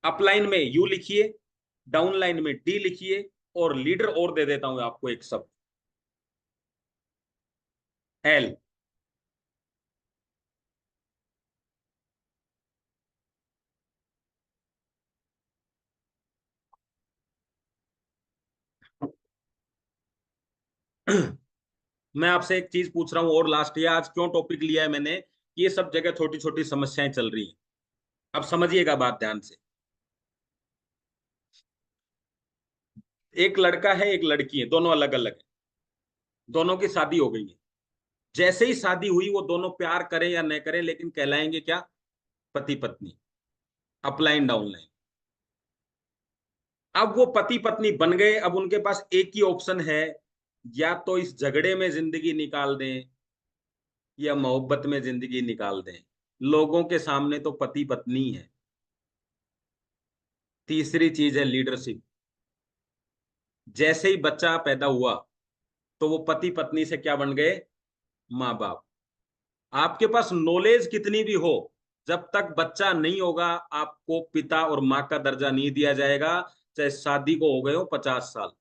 अपलाइन में यू लिखिए, डाउन लाइन में डी लिखिए, और लीडर और दे देता हूं आपको एक शब्द, एल। मैं आपसे एक चीज पूछ रहा हूं और लास्ट, ये आज क्यों टॉपिक लिया है मैंने, कि ये सब जगह छोटी छोटी समस्याएं चल रही हैं। अब समझिएगा बात ध्यान से। एक लड़का है, एक लड़की है, दोनों अलग अलग है। दोनों की शादी हो गई है। जैसे ही शादी हुई वो दोनों प्यार करें या न करें लेकिन कहलाएंगे क्या? पति पत्नी। Upline down line. अब वो पति पत्नी बन गए। अब उनके पास एक ही ऑप्शन है, या तो इस झगड़े में जिंदगी निकाल दें या मोहब्बत में जिंदगी निकाल दें। लोगों के सामने तो पति पत्नी है। तीसरी चीज है लीडरशिप। जैसे ही बच्चा पैदा हुआ तो वो पति पत्नी से क्या बन गए? माँ बाप। आपके पास नॉलेज कितनी भी हो, जब तक बच्चा नहीं होगा आपको पिता और माँ का दर्जा नहीं दिया जाएगा, चाहे शादी को हो गए हो 50 साल।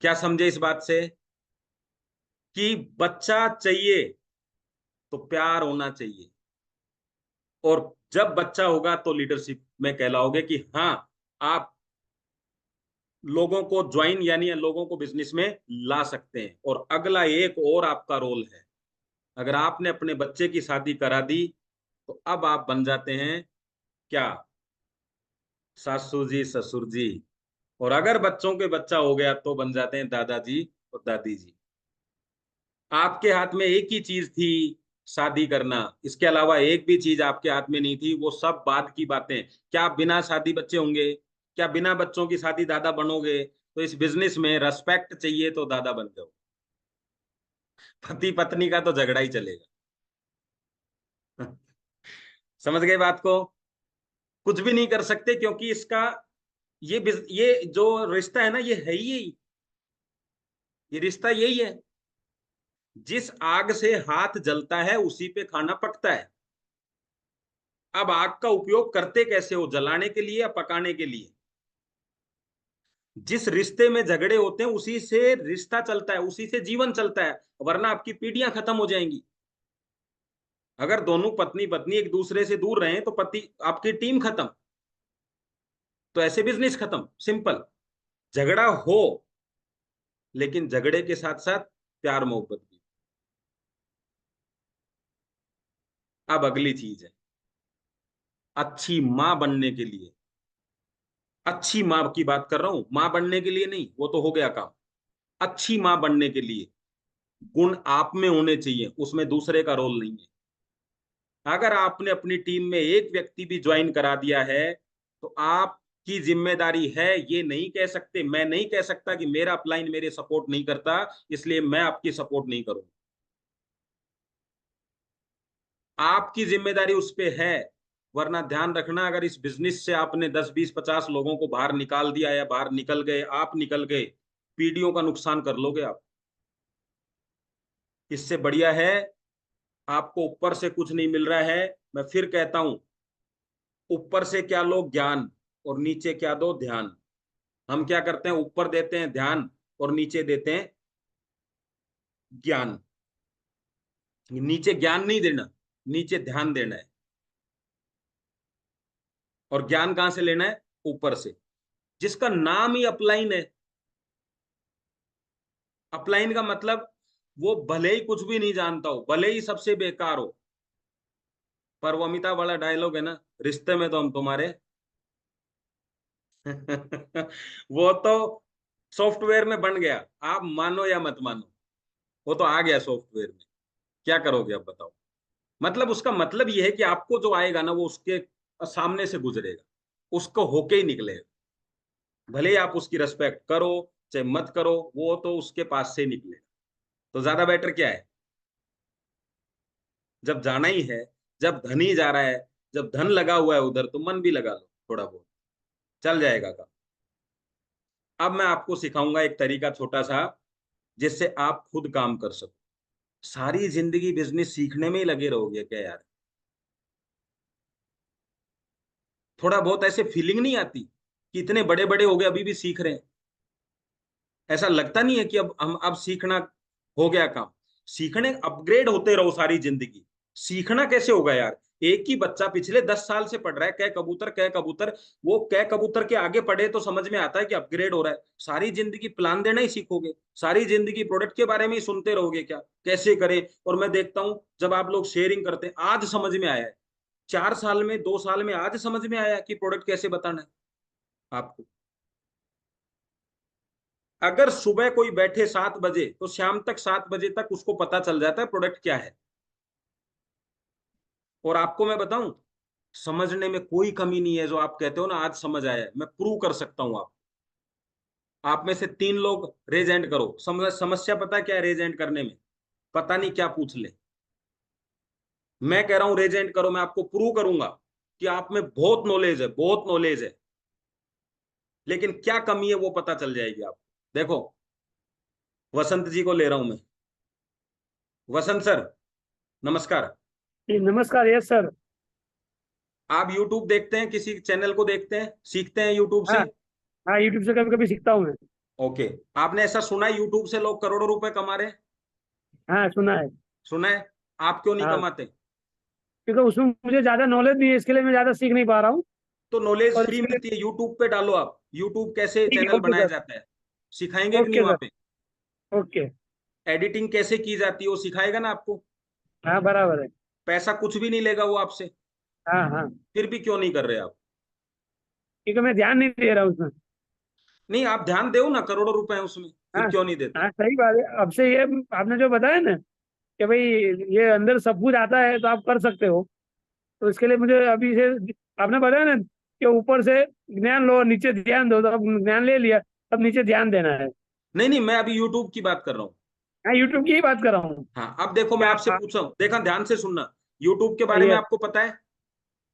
क्या समझे इस बात से? कि बच्चा चाहिए तो प्यार होना चाहिए, और जब बच्चा होगा तो लीडरशिप में कहलाओगे कि हाँ, आप लोगों को ज्वाइन यानी लोगों को बिजनेस में ला सकते हैं। और अगला एक और आपका रोल है, अगर आपने अपने बच्चे की शादी करा दी तो अब आप बन जाते हैं क्या? सासू जी, ससुर जी। और अगर बच्चों के बच्चा हो गया तो बन जाते हैं दादाजी और दादी जी। आपके हाथ में एक ही चीज थी, शादी करना। इसके अलावा एक भी चीज आपके हाथ में नहीं थी, वो सब बाद की बातें। क्या आप बिना शादी बच्चे होंगे? क्या बिना बच्चों की शादी दादा बनोगे? तो इस बिजनेस में रेस्पेक्ट चाहिए तो दादा बन जाओ। पति पत्नी का तो झगड़ा ही चलेगा। समझ गए बात को? कुछ भी नहीं कर सकते, क्योंकि इसका ये जो रिश्ता है ना, ये है ही यही, ये रिश्ता यही है। जिस आग से हाथ जलता है उसी पे खाना पकता है। अब आग का उपयोग करते कैसे हो, जलाने के लिए या पकाने के लिए? जिस रिश्ते में झगड़े होते हैं उसी से रिश्ता चलता है, उसी से जीवन चलता है, वरना आपकी पीढ़ियां खत्म हो जाएंगी। अगर दोनों पत्नी पत्नी एक दूसरे से दूर रहे तो पति आपकी टीम खत्म, तो ऐसे बिजनेस खत्म, सिंपल। झगड़ा हो, लेकिन झगड़े के साथ साथ प्यार मोहब्बत भी। अब अगली चीज है, अच्छी मां बनने के लिए, अच्छी मां की बात कर रहा हूं, मां बनने के लिए नहीं, वो तो हो गया काम। अच्छी मां बनने के लिए गुण आप में होने चाहिए, उसमें दूसरे का रोल नहीं है। अगर आपने अपनी टीम में एक व्यक्ति भी ज्वाइन करा दिया है, तो आपकी जिम्मेदारी है, ये नहीं कह सकते, मैं नहीं कह सकता कि मेरा अपलाइन मेरे सपोर्ट नहीं करता, इसलिए मैं आपकी सपोर्ट नहीं करूंगा। आपकी जिम्मेदारी उस पे है। वरना ध्यान रखना, अगर इस बिजनेस से आपने 10 20 50 लोगों को बाहर निकाल दिया, या बाहर निकल गए, आप निकल गए, पीढ़ियों का नुकसान कर लोगे आप। इससे बढ़िया है, आपको ऊपर से कुछ नहीं मिल रहा है, मैं फिर कहता हूं, ऊपर से क्या लो ज्ञान, और नीचे क्या दो ध्यान। हम क्या करते हैं, ऊपर देते हैं ध्यान और नीचे देते हैं ज्ञान। नीचे ज्ञान नहीं देना, नीचे ध्यान देना है। और ज्ञान कहां से लेना है? ऊपर से। जिसका नाम ही अपलाइन है, अपलाइन का मतलब वो भले ही कुछ भी नहीं जानता हो, भले ही सबसे बेकार हो, पर वो अमिताभ वाला डायलॉग है ना, रिश्ते में तो हम तुम्हारे। वो तो सॉफ्टवेयर में बन गया, आप मानो या मत मानो, वो तो आ गया सॉफ्टवेयर में। क्या करोगे अब बताओ? मतलब उसका मतलब ये है कि आपको जो आएगा ना, वो उसके सामने से गुजरेगा, उसको होके ही निकलेगा। भले ही आप उसकी रेस्पेक्ट करो चाहे मत करो, वो तो उसके पास से ही निकलेगा। तो ज्यादा बेटर क्या है, जब जाना ही है, जब धन ही जा रहा है, जब धन लगा हुआ है उधर, तो मन भी लगा लो थोड़ा बहुत, चल जाएगा काम। अब मैं आपको सिखाऊंगा एक तरीका छोटा सा, जिससे आप खुद काम कर सको। सारी जिंदगी बिजनेस सीखने में ही लगे रहोगे क्या यार? थोड़ा बहुत ऐसे फीलिंग नहीं आती कि इतने बड़े बड़े हो गए अभी भी सीख रहे हैं? ऐसा लगता नहीं है कि अब सीखना हो गया काम? सीखने, अपग्रेड होते रहो सारी जिंदगी। सीखना कैसे होगा यार? एक ही बच्चा पिछले 10 साल से पढ़ रहा है, कै कबूतर कै कबूतर, वो कै कबूतर के आगे पढ़े तो समझ में आता है कि अपग्रेड हो रहा है। सारी जिंदगी प्लान देना ही सीखोगे? सारी जिंदगी प्रोडक्ट के बारे में ही सुनते रहोगे क्या, कैसे करें? और मैं देखता हूं जब आप लोग शेयरिंग करते हैं, आज समझ में आया है, 4 साल में, 2 साल में आज समझ में आया कि प्रोडक्ट कैसे बताना है आपको। अगर सुबह कोई बैठे 7 बजे, तो शाम तक 7 बजे तक उसको पता चल जाता है प्रोडक्ट क्या है। और आपको मैं बताऊं, समझने में कोई कमी नहीं है। जो आप कहते हो ना आज समझ आया है, मैं प्रूव कर सकता हूं। आप में से 3 लोग रेज एंड करो, समस्या पता क्या है रेज एंड करने में? पता नहीं क्या पूछ ले। मैं कह रहा हूं रेज एंड करो, मैं आपको प्रूव करूंगा कि आप में बहुत नॉलेज है, बहुत नॉलेज है, लेकिन क्या कमी है वो पता चल जाएगी आपको। देखो, वसंत जी को ले रहा हूं मैं। वसंत सर, नमस्कार। जी नमस्कार। Yes sir. आप YouTube देखते हैं, किसी चैनल को देखते हैं, सीखते हैं YouTube हाँ। से? हाँ, यूट्यूब से कभी कभी सीखता हूँ मैं। ओके। आपने ऐसा सुना है YouTube से लोग करोड़ों रुपए कमा रहे हैं? हाँ, सुना है। सुना है? आप क्यों नहीं हाँ, कमाते? क्योंकि उसमें मुझे ज्यादा नॉलेज नहीं है, इसके लिए मैं ज्यादा सीख नहीं पा रहा हूँ। तो नॉलेज और फ्री इसके लिए मिलती है, YouTube पे डालो आप, YouTube कैसे ठीक है। चैनल ओके बनाया सर। जाता है, सिखाएंगे कि नहीं ओके वहां सर। पे? ओके। एडिटिंग कैसे की जाती है वो सिखाएगा ना आपको। हाँ, बराबर है। पैसा कुछ भी नहीं लेगा वो आपसे। हाँ हाँ। फिर भी क्यों नहीं कर रहे आप? क्योंकि मैं ध्यान नहीं दे रहा हूँ उसमें। नहीं, आप ध्यान दो ना, करोड़ों रुपए हैं उसमें, फिर हाँ। क्यों नहीं देते? हाँ, सही बात है। अब से ये आपने जो बताया ना कि भाई ये अंदर सब कुछ आता है तो आप कर सकते हो, तो इसके लिए मुझे अभी से आपने बताया ना कि ऊपर से ज्ञान लो, नीचे ध्यान दो, तो अब ज्ञान ले लिया, अब नीचे ध्यान देना है। नहीं नहीं, मैं अभी YouTube की बात कर रहा हूँ। मैं यूट्यूब की ही बात कर रहा हूँ। हाँ, अब देखो मैं क्या आपसे पूछा हूँ, देखा ध्यान से सुनना, यूट्यूब के बारे में यस, आपको पता है,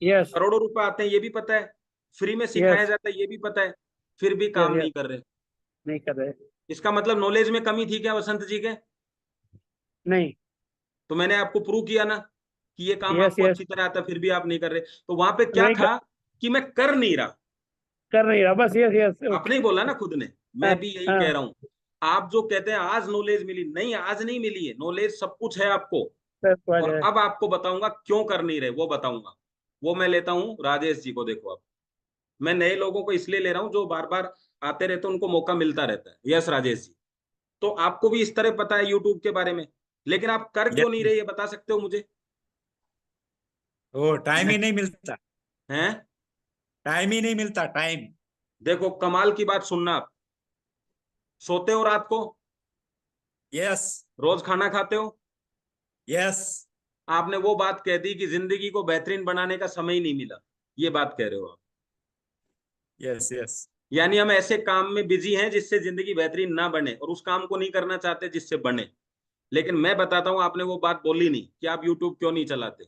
यस, करोड़ों रुपए आते हैं ये भी पता है, फ्री में सिखाया यस, जाता है ये भी पता है, फिर भी यस, काम यस, नहीं कर रहे। नहीं कर रहे। इसका मतलब नॉलेज में कमी थी क्या वसंत जी के? नहीं। तो मैंने आपको प्रूव किया ना कि ये काम यस, आपको यस, अच्छी तरह आता है, फिर भी आप नहीं कर रहे। तो वहां पे क्या नहीं कर, था कि मैं कर नहीं रहा। कर नहीं रहा, बस, यस, यस, आपने ही ओके। बोला ना खुद ने, हाँ, मैं भी यही कह हाँ, रहा हूं। आप जो कहते हैं आज नॉलेज मिली, नहीं आज नहीं मिली है, नॉलेज सब कुछ है आपको। सब कुछ और है। अब आपको बताऊंगा क्यों कर नहीं रहे, वो बताऊंगा। वो मैं लेता हूं राजेश जी को। देखो अब मैं नए लोगों को इसलिए ले रहा हूं जो बार बार आते रहते हैं, उनको मौका मिलता रहता है। यस राजेश जी, तो आपको भी इस तरह पता है यूट्यूब के बारे में, लेकिन आप कर क्यों नहीं यस, रहे ये बता सकते हो मुझे? वो टाइम ही नहीं मिलता। हैं? टाइम ही नहीं मिलता, टाइम। देखो कमाल की बात सुनना आप, सोते हो रात को, यस। रोज खाना खाते हो, यस। आपने वो बात कह दी कि जिंदगी को बेहतरीन बनाने का समय ही नहीं मिला, ये बात कह रहे हो आप। यस। यस। यानी हम ऐसे काम में बिजी हैं जिससे जिंदगी बेहतरीन ना बने, और उस काम को नहीं करना चाहते जिससे बने। लेकिन मैं बताता हूं, आपने वो बात बोली नहीं कि आप यूट्यूब क्यों नहीं चलाते।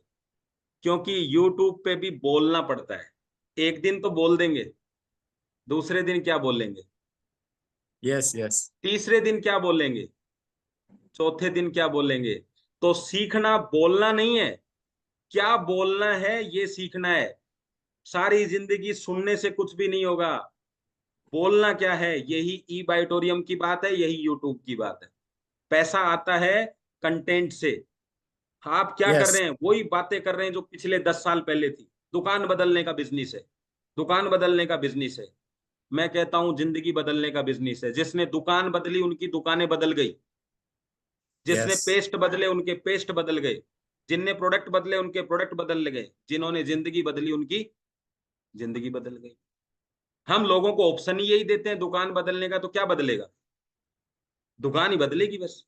क्योंकि यूट्यूब पे भी बोलना पड़ता है। एक दिन तो बोल देंगे, दूसरे दिन क्या बोलेंगे, यस। यस। तीसरे दिन क्या बोलेंगे, चौथे दिन क्या बोलेंगे। तो सीखना बोलना नहीं है, क्या बोलना है ये सीखना है। सारी जिंदगी सुनने से कुछ भी नहीं होगा। बोलना क्या है, यही ई बाइटोरियम की बात है, यही यूट्यूब की बात है। पैसा आता है कंटेंट से। आप क्या कर यस। रहे हैं, वही बातें कर रहे हैं जो पिछले 10 साल पहले थी। दुकान बदलने का बिजनेस है, दुकान बदलने का बिजनेस है। मैं कहता हूं जिंदगी बदलने का बिजनेस है। जिसने दुकान बदली उनकी दुकानें बदल गई, जिसने यस। पेस्ट बदले उनके पेस्ट बदल गए, जिनने प्रोडक्ट बदले उनके प्रोडक्ट बदल गए, जिन्होंने जिंदगी बदली उनकी जिंदगी बदल गई। हम लोगों को ऑप्शन ही यही देते हैं दुकान बदलने का, तो क्या बदलेगा? दुकान ही बदलेगी बस।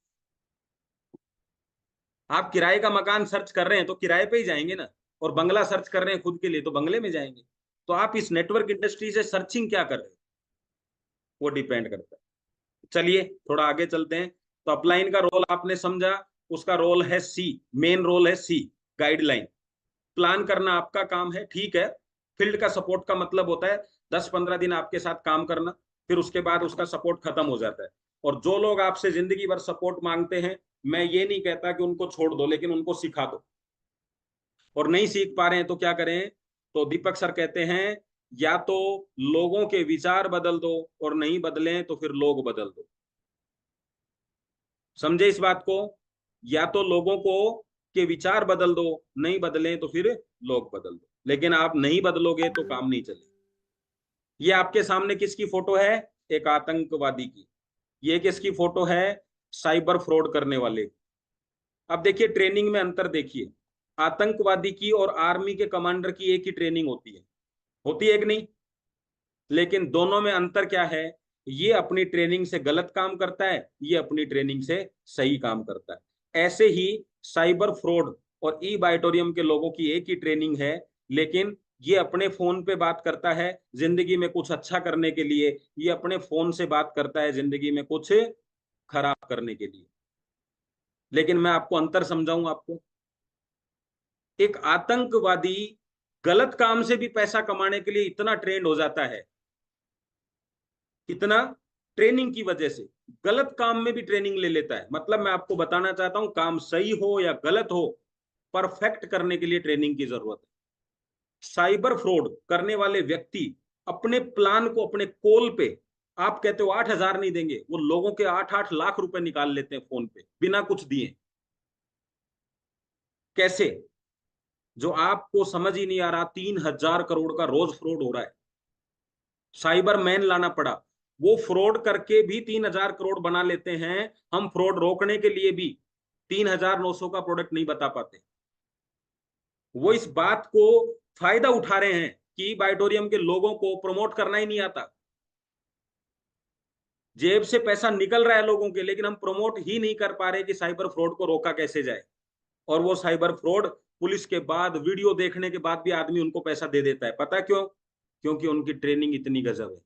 आप किराए का मकान सर्च कर रहे हैं तो किराए पे ही जाएंगे ना, और बंगला सर्च कर रहे हैं खुद के लिए तो बंगले में जाएंगे। तो आप इस नेटवर्क इंडस्ट्री से सर्चिंग क्या कर रहे हैं, वो डिपेंड करता है। चलिए थोड़ा आगे चलते हैं। तो अपलाइन का रोल आपने समझा, उसका रोल है सी, मेन रोल है सी, गाइडलाइन। प्लान करना आपका काम है, ठीक है। फील्ड का सपोर्ट का मतलब होता है 10-15 दिन आपके साथ काम करना, फिर उसके बाद उसका सपोर्ट खत्म हो जाता है। और जो लोग आपसे जिंदगी भर सपोर्ट मांगते हैं, मैं ये नहीं कहता कि उनको छोड़ दो, लेकिन उनको सिखा दो। और नहीं सीख पा रहे हैं तो क्या करें? तो दीपक सर कहते हैं या तो लोगों के विचार बदल दो, और नहीं बदले तो फिर लोग बदल दो। समझे इस बात को? या तो लोगों को के विचार बदल दो, नहीं बदले तो फिर लोग बदल दो। लेकिन आप नहीं बदलोगे तो काम नहीं चलेगा। ये आपके सामने किसकी फोटो है? एक आतंकवादी की। ये किसकी फोटो है? साइबर फ्रॉड करने वाले। अब देखिए ट्रेनिंग में अंतर देखिए, आतंकवादी की और आर्मी के कमांडर की एक ही ट्रेनिंग होती है कि नहीं? लेकिन दोनों में अंतर क्या है? ये अपनी ट्रेनिंग से गलत काम करता है, ये अपनी ट्रेनिंग से सही काम करता है। ऐसे ही साइबर फ्रॉड और ई बाइटोरियम के लोगों की एक ही ट्रेनिंग है, लेकिन ये अपने फोन पे बात करता है जिंदगी में कुछ अच्छा करने के लिए, ये अपने फोन से बात करता है जिंदगी में कुछ खराब करने के लिए। लेकिन मैं आपको अंतर समझाऊं आपको। एक आतंकवादी गलत काम से भी पैसा कमाने के लिए इतना ट्रेंड हो जाता है, इतना ट्रेनिंग की वजह से गलत काम में भी ट्रेनिंग ले लेता है। मतलब मैं आपको बताना चाहता हूं, काम सही हो या गलत हो, परफेक्ट करने के लिए ट्रेनिंग की जरूरत है। साइबर फ्रॉड करने वाले व्यक्ति अपने प्लान को अपने कॉल पे, आप कहते हो 8,000 नहीं देंगे, वो लोगों के 8-8 लाख रुपए निकाल लेते हैं फोन पे बिना कुछ दिए। कैसे? जो आपको समझ ही नहीं आ रहा, 3,000 करोड़ का रोज फ्रॉड हो रहा है। साइबर मैन लाना पड़ा, वो फ्रॉड करके भी 3,000 करोड़ बना लेते हैं। हम फ्रॉड रोकने के लिए भी 3,900 का प्रोडक्ट नहीं बता पाते। वो इस बात को फायदा उठा रहे हैं कि बाइटोरियम के लोगों को प्रमोट करना ही नहीं आता। जेब से पैसा निकल रहा है लोगों के, लेकिन हम प्रमोट ही नहीं कर पा रहे कि साइबर फ्रॉड को रोका कैसे जाए। और वो साइबर फ्रॉड पुलिस के बाद, वीडियो देखने के बाद भी आदमी उनको पैसा दे देता है। पता क्यों? क्योंकि उनकी ट्रेनिंग इतनी गजब है।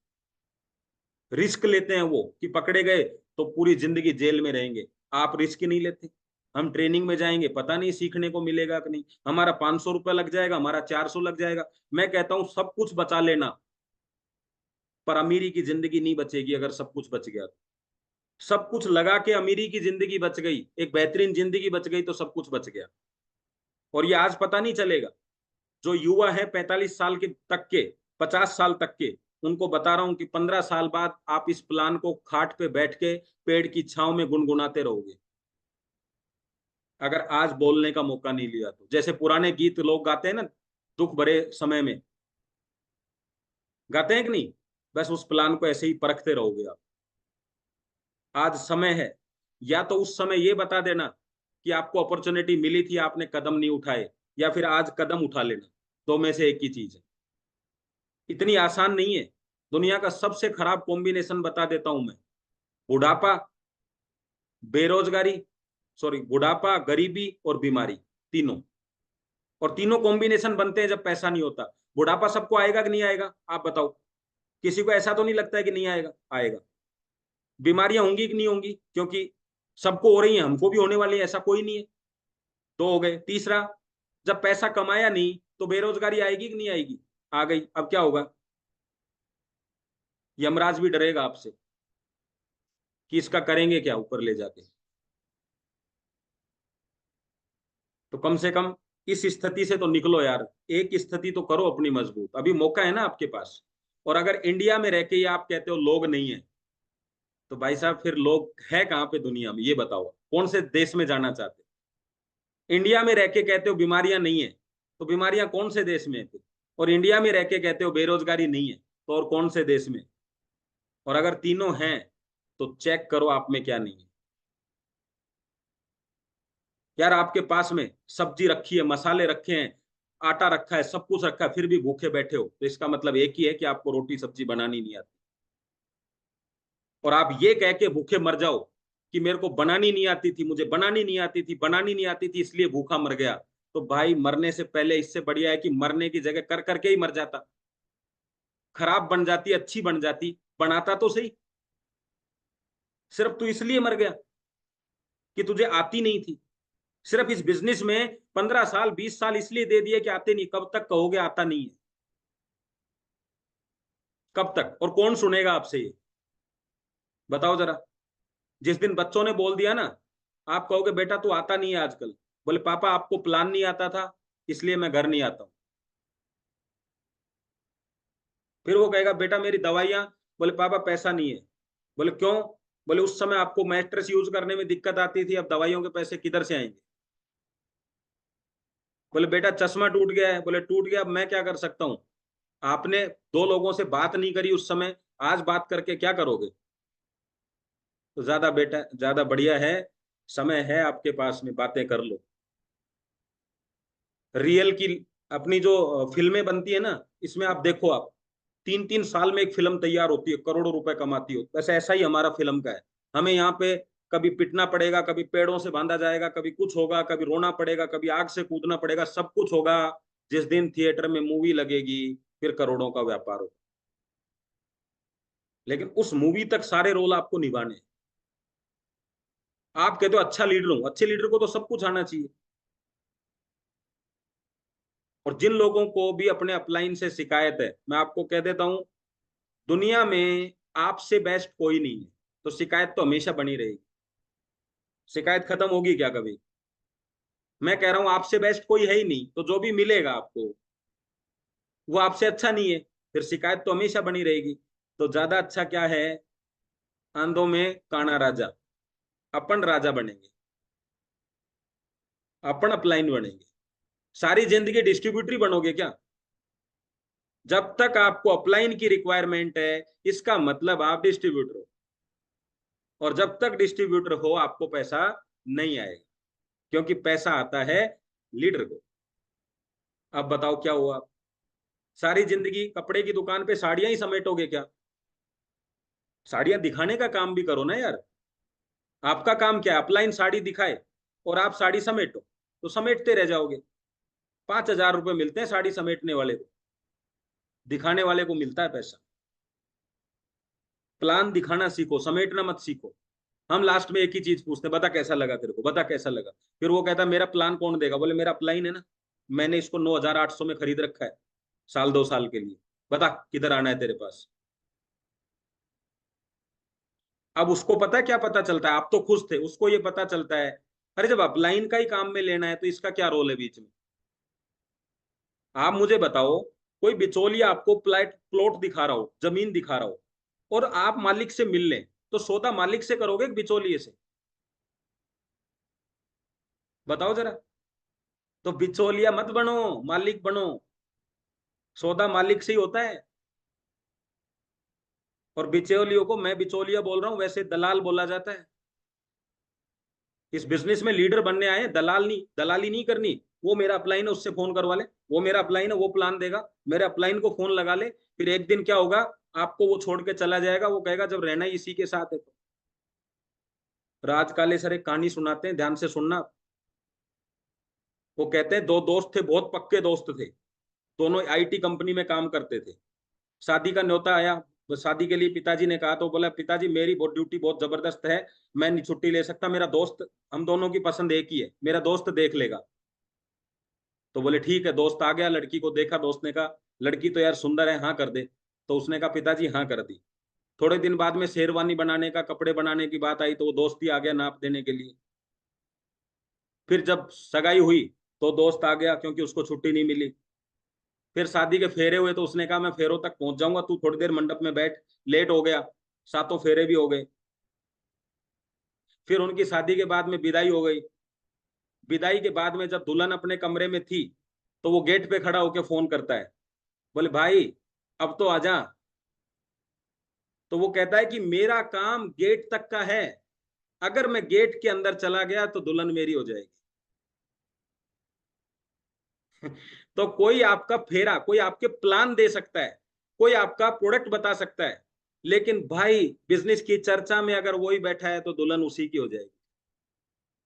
रिस्क लेते हैं वो कि पकड़े गए तो पूरी जिंदगी जेल में रहेंगे। आप रिस्क नहीं लेते। हम ट्रेनिंग में जाएंगे, पता नहीं सीखने को मिलेगा कि नहीं, हमारा 500 रुपया लग जाएगा, हमारा 400 लग जाएगा। मैं कहता हूं सब कुछ बचा लेना, पर अमीरी की जिंदगी नहीं बचेगी अगर सब कुछ बच गया तो। सब कुछ लगा के अमीरी की जिंदगी बच गई, एक बेहतरीन जिंदगी बच गई तो सब कुछ बच गया। और ये आज पता नहीं चलेगा। जो युवा है 45 साल के तक के, 50 साल तक के, उनको बता रहा हूं कि 15 साल बाद आप इस प्लान को खाट पे बैठ के पेड़ की छांव में गुनगुनाते रहोगे, अगर आज बोलने का मौका नहीं लिया तो। जैसे पुराने गीत लोग गाते हैं ना, दुख भरे समय में, गाते हैं कि नहीं, बस उस प्लान को ऐसे ही परखते रहोगे आप। आज समय है, या तो उस समय ये बता देना कि आपको अपॉर्चुनिटी मिली थी, आपने कदम नहीं उठाए, या फिर आज कदम उठा लेना। दो में से एक ही चीज है। इतनी आसान नहीं है। दुनिया का सबसे खराब कॉम्बिनेशन बता देता हूं मैं। बुढ़ापा, बेरोजगारी, सॉरी, बुढ़ापा, गरीबी और बीमारी, तीनों। और तीनों कॉम्बिनेशन बनते हैं जब पैसा नहीं होता। बुढ़ापा सबको आएगा कि नहीं आएगा, आप बताओ। किसी को ऐसा तो नहीं लगता है कि नहीं आएगा, आएगा। बीमारियां होंगी कि नहीं होंगी, क्योंकि सबको हो रही हैं, हमको भी होने वाली है, ऐसा कोई नहीं है। दो हो गए। तीसरा, जब पैसा कमाया नहीं तो बेरोजगारी आएगी कि नहीं आएगी, आ गई। अब क्या होगा, यमराज भी डरेगा आपसे कि इसका करेंगे क्या ऊपर ले जाके। तो कम से कम इस स्थिति से तो निकलो यार, एक स्थिति तो करो अपनी मजबूत, अभी मौका है ना आपके पास। और अगर इंडिया में रह के ही आप कहते हो लोग नहीं है, तो भाई साहब फिर लोग है कहाँ पे दुनिया में, ये बताओ। कौन से देश में जाना चाहते हो? इंडिया में रह के कहते हो बीमारियां नहीं है, तो बीमारियां कौन से देश में है फिर? और इंडिया में रह के कहते हो बेरोजगारी नहीं है, तो और कौन से देश में? और अगर तीनों हैं तो चेक करो आप में क्या नहीं है। यार आपके पास में सब्जी रखी है, मसाले रखे हैं, आटा रखा है, सब कुछ रखा है, फिर भी भूखे बैठे हो, तो इसका मतलब एक ही है कि आपको रोटी सब्जी बनानी नहीं आती। और आप ये कह के भूखे मर जाओ कि मेरे को बनानी नहीं आती थी, मुझे बनानी नहीं आती थी, बनानी नहीं आती थी इसलिए भूखा मर गया। तो भाई मरने से पहले इससे बढ़िया है कि मरने की जगह कर करके ही मर जाता। खराब बन जाती, अच्छी बन जाती, बनाता तो सही। सिर्फ तू इसलिए मर गया कि तुझे आती नहीं थी। सिर्फ इस बिजनेस में 15 साल 20 साल इसलिए दे दिए कि आते नहीं। कब तक कहोगे आता नहीं है? कब तक? और कौन सुनेगा आपसे ये, बताओ जरा। जिस दिन बच्चों ने बोल दिया ना, आप कहोगे बेटा तू आता नहीं है आजकल, बोले पापा आपको प्लान नहीं आता था इसलिए मैं घर नहीं आता हूं। फिर वो कहेगा बेटा मेरी दवाइयां, बोले पापा पैसा नहीं है। बोले क्यों? बोले उस समय आपको मैट्रेस यूज करने में दिक्कत आती थी, अब दवाइयों के पैसे किधर से आएंगे? बोले बेटा चश्मा टूट गया है, बोले टूट गया, अब मैं क्या कर सकता हूँ? आपने दो लोगों से बात नहीं करी उस समय, आज बात करके क्या करोगे? तो ज्यादा बेटा, ज्यादा बढ़िया है, समय है आपके पास में, बातें कर लो। रियल की अपनी जो फिल्में बनती है ना, इसमें आप देखो, आप 3-3 साल में एक फिल्म तैयार होती है, करोड़ों रुपए कमाती हो। वैसे ऐसा ही हमारा फिल्म का है। हमें यहाँ पे कभी पिटना पड़ेगा, कभी पेड़ों से बांधा जाएगा, कभी कुछ होगा, कभी रोना पड़ेगा, कभी आग से कूदना पड़ेगा, सब कुछ होगा। जिस दिन थिएटर में मूवी लगेगी फिर करोड़ों का व्यापार होगा। लेकिन उस मूवी तक सारे रोल आपको निभाने हैं। आप कहते हो अच्छा लीडर हूं, अच्छे लीडर को तो सब कुछ आना चाहिए। और जिन लोगों को भी अपने अपलाइन से शिकायत है, मैं आपको कह देता हूं, दुनिया में आपसे बेस्ट कोई नहीं है, तो शिकायत तो हमेशा बनी रहेगी। शिकायत खत्म होगी क्या कभी? मैं कह रहा हूं आपसे बेस्ट कोई है ही नहीं, तो जो भी मिलेगा आपको वो आपसे अच्छा नहीं है, फिर शिकायत तो हमेशा बनी रहेगी। तो ज्यादा अच्छा क्या है, आंधों में काना राजा, अपन राजा बनेंगे, अपन अपलाइन बनेंगे। सारी जिंदगी डिस्ट्रीब्यूटरी बनोगे क्या? जब तक आपको अपलाइन की रिक्वायरमेंट है, इसका मतलब आप डिस्ट्रीब्यूटर हो। और जब तक डिस्ट्रीब्यूटर हो आपको पैसा नहीं आएगा, क्योंकि पैसा आता है लीडर को। अब बताओ क्या हुआ? सारी जिंदगी कपड़े की दुकान पे साड़ियां ही समेटोगे क्या? साड़ियां दिखाने का काम भी करो ना यार। आपका काम क्या है? अपलाइन साड़ी दिखाए और आप साड़ी समेटो, तो समेटते रह जाओगे। 5,000 रुपये मिलते हैं साड़ी समेटने वाले को, दिखाने वाले को मिलता है पैसा। प्लान दिखाना सीखो, समेटना मत सीखो। हम लास्ट में एक ही चीज पूछते हैं, बता कैसा लगा तेरे को, बता कैसा लगा। फिर वो कहता मेरा प्लान कौन देगा, बोले मेरा अपलाइन है ना, मैंने इसको 9,800 में खरीद रखा है साल 2 साल के लिए, बता किधर आना है तेरे पास। अब उसको पता है क्या पता चलता है, आप तो खुश थे, उसको ये पता चलता है अरे जब अपलाइन का ही काम में लेना है तो इसका क्या रोल है बीच में। आप मुझे बताओ, कोई बिचौलिया आपको प्लॉट दिखा रहा हो, जमीन दिखा रहा हो, और आप मालिक से मिल लें, तो सौदा मालिक से करोगे कि बिचौलिए से, बताओ जरा। तो बिचौलिया मत बनो, मालिक बनो। सौदा मालिक से ही होता है। और बिचौलियों को मैं बिचौलिया बोल रहा हूं, वैसे दलाल बोला जाता है। इस बिजनेस में लीडर बनने आए, दलाल नहीं, दलाली नहीं करनी। वो मेरा अपलाइन है, उससे फोन करवा ले, वो मेरा अपलाइन है, वो प्लान देगा, मेरे अपलाइन को फोन लगा ले। फिर एक दिन क्या होगा, आपको वो छोड़ के चला जाएगा, वो कहेगा जब रहना ही इसी के साथ है तो। राज काले सर एक कहानी सुनाते हैं, ध्यान से सुनना। वो कहते हैं दो दोस्त थे, बहुत पक्के दोस्त थे, दोनों आईटी कंपनी में काम करते थे। शादी का न्योता आया, तो शादी के लिए पिताजी ने कहा, तो बोला पिताजी मेरी बहुत ड्यूटी बहुत जबरदस्त है, मैं नहीं छुट्टी ले सकता, मेरा दोस्त, हम दोनों की पसंद एक ही है, मेरा दोस्त देख लेगा। तो बोले ठीक है। दोस्त आ गया, लड़की को देखा, दोस्त ने कहा लड़की तो यार सुंदर है, हाँ कर दे। तो उसने कहा पिताजी हाँ कर दी। थोड़े दिन बाद में शेरवानी बनाने का, कपड़े बनाने की बात आई, तो वो दोस्त ही आ गया नाप देने के लिए। फिर जब सगाई हुई तो दोस्त आ गया, क्योंकि उसको छुट्टी नहीं मिली। फिर शादी के फेरे हुए तो उसने कहा मैं फेरों तक पहुंच जाऊंगा, तू थोड़ी देर मंडप में बैठ। लेट हो गया, सातों फेरे भी हो गए। फिर उनकी शादी के बाद में विदाई हो गई। विदाई के बाद में जब दुल्हन अपने कमरे में थी, तो वो गेट पे खड़ा होकर फोन करता है, बोले भाई अब तो आजा। तो वो कहता है कि मेरा काम गेट तक का है, अगर मैं गेट के अंदर चला गया तो दुल्हन मेरी हो जाएगी। तो कोई आपका फेरा, कोई आपके प्लान दे सकता है, कोई आपका प्रोडक्ट बता सकता है, लेकिन भाई बिजनेस की चर्चा में अगर वही बैठा है तो दुल्हन उसी की हो जाएगी।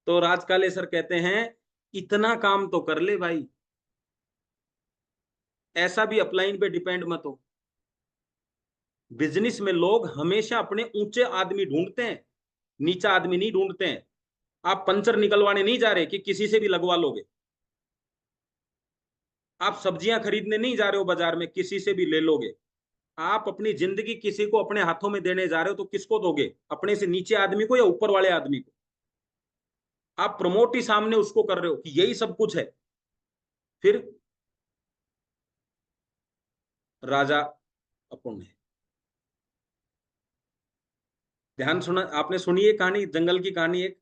तो राजकाले सर कहते हैं इतना काम तो कर ले भाई, ऐसा भी अपलाइन पे डिपेंड मत हो। बिजनेस में लोग हमेशा अपने ऊंचे आदमी ढूंढते हैं, नीचा आदमी नहीं ढूंढते हैं। आप पंचर निकलवाने नहीं जा रहे कि किसी से भी लगवा लोगे। आप सब्जियां खरीदने नहीं जा रहे हो बाजार में, किसी से भी ले लोगे। आप अपनी जिंदगी किसी को अपने हाथों में देने जा रहे हो तो किसको दोगे, अपने से नीचे आदमी को या ऊपर वाले आदमी को। आप प्रमोट ही सामने उसको कर रहे हो कि यही सब कुछ है। फिर राजा अपुन है। ध्यान सुना आपने, सुनिए कहानी, जंगल की कहानी, एक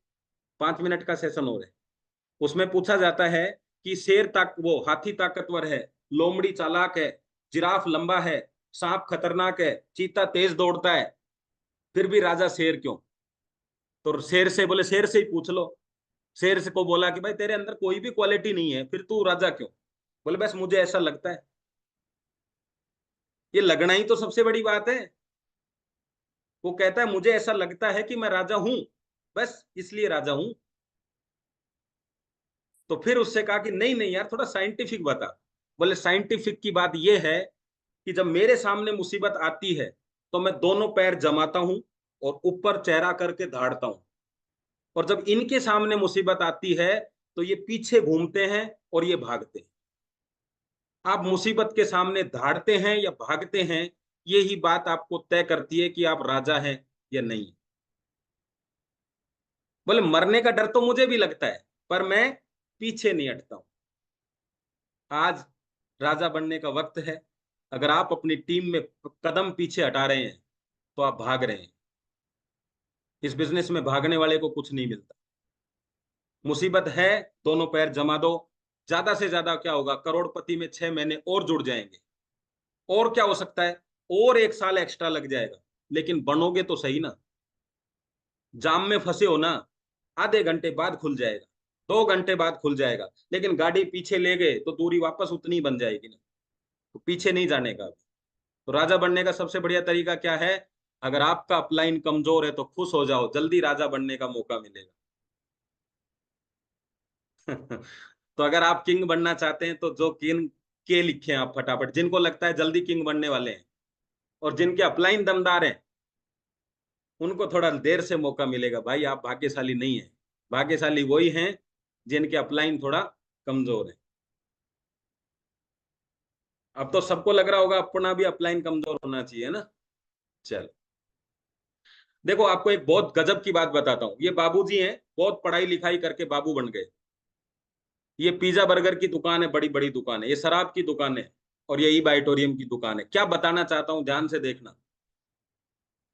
5 मिनट का सेशन हो रहा है। उसमें पूछा जाता है कि शेर तक वो हाथी ताकतवर है, लोमड़ी चालाक है, जिराफ लंबा है, सांप खतरनाक है, चीता तेज दौड़ता है, फिर भी राजा शेर क्यों। तो शेर से बोले, शेर से ही पूछ लो। शेर से को बोला कि भाई तेरे अंदर कोई भी क्वालिटी नहीं है, फिर तू राजा क्यों। बोले बस मुझे ऐसा लगता है। ये लगना ही तो सबसे बड़ी बात है। वो कहता है मुझे ऐसा लगता है कि मैं राजा हूं, बस इसलिए राजा हूं। तो फिर उससे कहा कि नहीं नहीं यार, थोड़ा साइंटिफिक बता। बोले साइंटिफिक की बात यह है कि जब मेरे सामने मुसीबत आती है तो मैं दोनों पैर जमाता हूं और ऊपर चेहरा करके दहाड़ता हूं, और जब इनके सामने मुसीबत आती है तो ये पीछे घूमते हैं और ये भागते हैं। आप मुसीबत के सामने दहाड़ते हैं या भागते हैं, यही बात आपको तय करती है कि आप राजा हैं या नहीं। बोले मरने का डर तो मुझे भी लगता है, पर मैं पीछे नहीं हटता हूं। आज राजा बनने का वक्त है। अगर आप अपनी टीम में कदम पीछे हटा रहे हैं तो आप भाग रहे हैं। इस बिजनेस में भागने वाले को कुछ नहीं मिलता। मुसीबत है, दोनों पैर जमा दो। ज्यादा से ज्यादा क्या होगा, करोड़पति में 6 महीने और जुड़ जाएंगे। और क्या हो सकता है, और 1 साल एक्स्ट्रा लग जाएगा, लेकिन बनोगे तो सही ना। जाम में फंसे हो ना, आधे घंटे बाद खुल जाएगा, 2 घंटे बाद खुल जाएगा, लेकिन गाड़ी पीछे ले गए तो दूरी वापस उतनी बन जाएगी ना। तो पीछे नहीं जाने का। तो राजा बनने का सबसे बढ़िया तरीका क्या है, अगर आपका अपलाइन कमजोर है तो खुश हो जाओ, जल्दी राजा बनने का मौका मिलेगा। तो अगर आप किंग बनना चाहते हैं तो जो किंग के लिखे हैं आप फटाफट, जिनको लगता है जल्दी किंग बनने वाले हैं और जिनके अपलाइन दमदार हैं, उनको थोड़ा देर से मौका मिलेगा। भाई आप भाग्यशाली नहीं है, भाग्यशाली वही हैं जिनके अपलाइन थोड़ा कमजोर है। अब तो सबको लग रहा होगा अपना भी अपलाइन कमजोर होना चाहिए ना। चल देखो, आपको एक बहुत गजब की बात बताता हूँ। ये बाबूजी हैं, बहुत पढ़ाई लिखाई करके बाबू बन गए। ये पिज्जा बर्गर की दुकान है, बड़ी बड़ी दुकान है, ये शराब की दुकान है, और ये ई बाइटोरियम की दुकान है। क्या बताना चाहता हूं, ध्यान से देखना।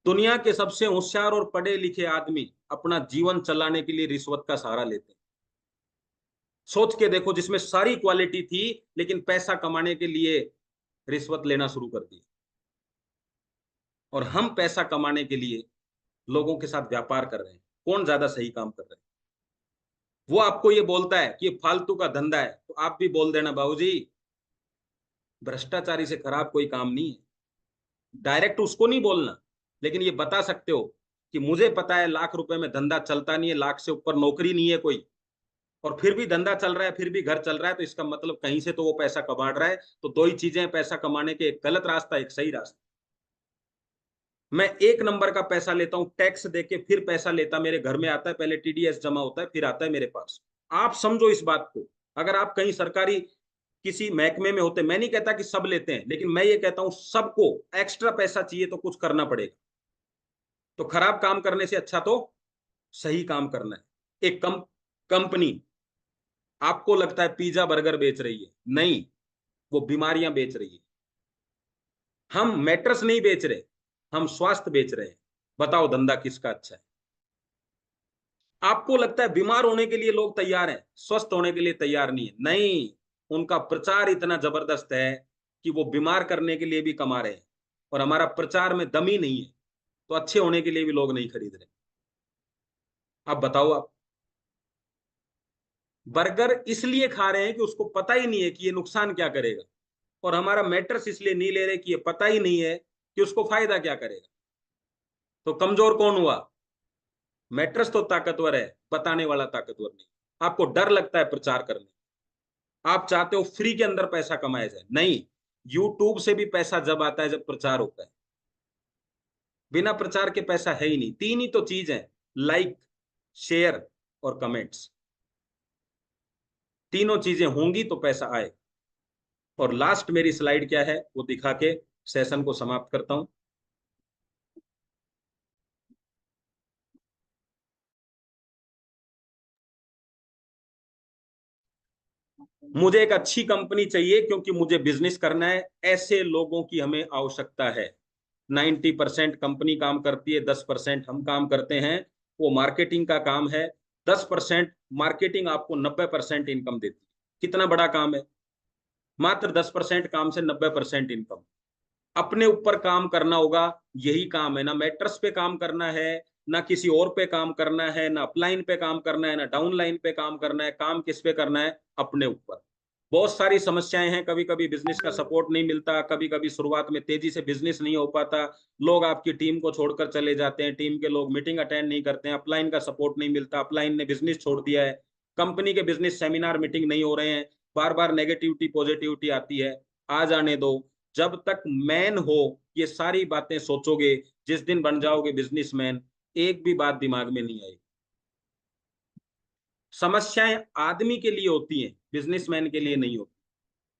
दुनिया के सबसे होशियार और पढ़े लिखे आदमी अपना जीवन चलाने के लिए रिश्वत का सहारा लेते हैं। सोच के देखो, जिसमें सारी क्वालिटी थी, लेकिन पैसा कमाने के लिए रिश्वत लेना शुरू कर दी। और हम पैसा कमाने के लिए लोगों के साथ व्यापार कर रहे हैं। कौन ज्यादा सही काम कर रहे हैं? वो आपको ये बोलता है कि ये फालतू का धंधा है, तो आप भी बोल देना बाबूजी, भ्रष्टाचारी से खराब कोई काम नहीं है। डायरेक्ट उसको नहीं बोलना, लेकिन ये बता सकते हो कि मुझे पता है लाख रुपए में धंधा चलता नहीं है, लाख से ऊपर नौकरी नहीं है कोई, और फिर भी धंधा चल रहा है, फिर भी घर चल रहा है, तो इसका मतलब कहीं से तो वो पैसा कमा रहा है। तो दो ही चीजें हैं पैसा कमाने के, एक गलत रास्ता, एक सही रास्ता। मैं एक नंबर का पैसा लेता हूं, टैक्स देके फिर पैसा लेता मेरे घर में आता है, पहले टीडीएस जमा होता है, फिर आता है मेरे पास। आप समझो इस बात को। अगर आप कहीं सरकारी किसी महकमे में होते, मैं नहीं कहता कि सब लेते हैं, लेकिन मैं ये कहता हूं सबको एक्स्ट्रा पैसा चाहिए तो कुछ करना पड़ेगा। तो खराब काम करने से अच्छा तो सही काम करना है। एक कंपनी आपको लगता है पिज्जा बर्गर बेच रही है, नहीं, वो बीमारियां बेच रही है। हम मैट्रेस नहीं बेच रहे, हम स्वास्थ्य बेच रहे हैं। बताओ धंधा किसका अच्छा है? आपको लगता है बीमार होने के लिए लोग तैयार हैं, स्वस्थ होने के लिए तैयार नहीं है, नहीं। उनका प्रचार इतना जबरदस्त है कि वो बीमार करने के लिए भी कमा रहे हैं, और हमारा प्रचार में दम ही नहीं है, तो अच्छे होने के लिए भी लोग नहीं खरीद रहे। अब बताओ आप, बर्गर इसलिए खा रहे हैं कि उसको पता ही नहीं है कि ये नुकसान क्या करेगा, और हमारा मैट्रेस इसलिए नहीं ले रहे कि ये पता ही नहीं है कि उसको फायदा क्या करेगा। तो कमजोर कौन हुआ? मैट्रेस तो ताकतवर है, बताने वाला ताकतवर नहीं। आपको डर लगता है प्रचार करने, आप चाहते हो फ्री के अंदर पैसा कमाया जाए, नहीं। यूट्यूब से भी पैसा जब आता है जब प्रचार होता है, बिना प्रचार के पैसा है ही नहीं। तीन ही तो चीज है, लाइक, शेयर और कमेंट्स। तीनों चीजें होंगी तो पैसा आए। और लास्ट मेरी स्लाइड क्या है वो दिखा के सेशन को समाप्त करता हूं। मुझे एक अच्छी कंपनी चाहिए क्योंकि मुझे बिजनेस करना है, ऐसे लोगों की हमें आवश्यकता है। 90% कंपनी काम करती है, 10% हम काम करते हैं, वो मार्केटिंग का काम है। 10% मार्केटिंग आपको 90% इनकम देती है। कितना बड़ा काम है? मात्र 10% काम से 90% इनकम। अपने ऊपर काम करना होगा, यही काम है। ना मैट्रेस पे काम करना है, ना किसी और पे काम करना है, ना अपलाइन पे काम करना है, ना डाउनलाइन पे काम करना है। काम किस पे करना है? अपने ऊपर। बहुत सारी समस्याएं हैं, कभी कभी बिजनेस का सपोर्ट नहीं मिलता, कभी कभी शुरुआत में तेजी से बिजनेस नहीं हो पाता, लोग आपकी टीम को छोड़कर चले जाते हैं, टीम के लोग मीटिंग अटेंड नहीं करते हैं, अपलाइन का सपोर्ट नहीं मिलता, अपलाइन ने बिजनेस छोड़ दिया है, कंपनी के बिजनेस सेमिनार मीटिंग नहीं हो रहे हैं, बार बार नेगेटिविटी पॉजिटिविटी आती है। आ जाने दो। जब तक मैन हो, ये सारी बातें सोचोगे, जिस दिन बन जाओगे बिजनेसमैन, एक भी बात दिमाग में नहीं आएगी। समस्याएं आदमी के लिए होती हैं, बिजनेसमैन के लिए नहीं होती।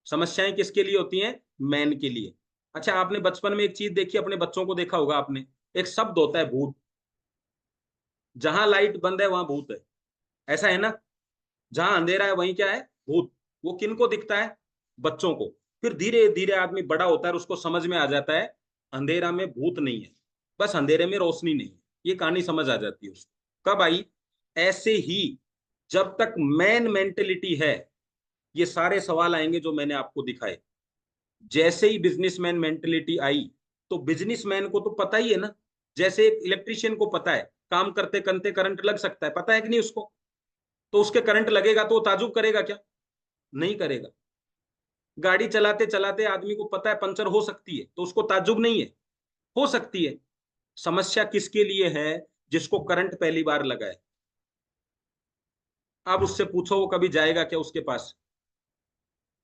समस्याएं किसके लिए होती हैं? मैन के लिए। अच्छा, आपने बचपन में एक चीज देखी, अपने बच्चों को देखा होगा आपने, एक शब्द होता है भूत। जहां लाइट बंद है वहां भूत है, ऐसा है ना? जहां अंधेरा है वहीं क्या है? भूत। वो किनको दिखता है? बच्चों को। फिर धीरे धीरे आदमी बड़ा होता है, उसको समझ में आ जाता है अंधेरा में भूत नहीं है, बस अंधेरे में रोशनी नहीं है। ये कहानी समझ आ जाती है उसको। कब आई? ऐसे ही जब तक मैन मेंटेलिटी है, ये सारे सवाल आएंगे जो मैंने आपको दिखाए। जैसे ही बिजनेसमैन मेंटेलिटी आई, तो बिजनेसमैन को तो पता ही है ना, जैसे एक इलेक्ट्रिशियन को पता है काम करते करते करंट लग सकता है, पता है कि नहीं उसको? तो उसके करंट लगेगा तो वो ताजुब करेगा क्या? नहीं करेगा। गाड़ी चलाते चलाते आदमी को पता है पंचर हो सकती है, तो उसको ताजुब नहीं है? हो सकती है। समस्या किसके लिए है? जिसको करंट पहली बार लगा है। अब उससे पूछो वो कभी जाएगा क्या उसके पास?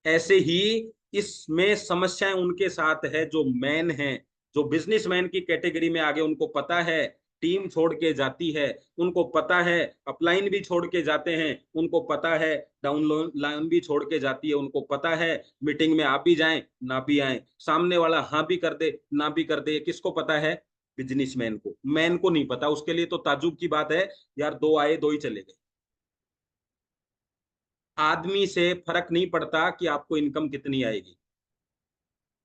ऐसे ही इसमें समस्याएं उनके साथ है जो मैन हैं, जो बिजनेसमैन की कैटेगरी में आगे, उनको पता है टीम छोड़ के जाती है, उनको पता है, अपलाइन भी छोड़ के जाते हैं, उनको पता है, डाउन लाइन भी छोड़ के जाती है, उनको पता है, मीटिंग में आप भी जाएं ना भी आए, सामने वाला हाँ भी कर दे ना भी कर दे, किसको पता है? बिजनेसमैन को। मैन को नहीं पता, उसके लिए तो ताजुब की बात है, यार दो आए दो ही चले गए। आदमी से फर्क नहीं पड़ता कि आपको इनकम कितनी आएगी।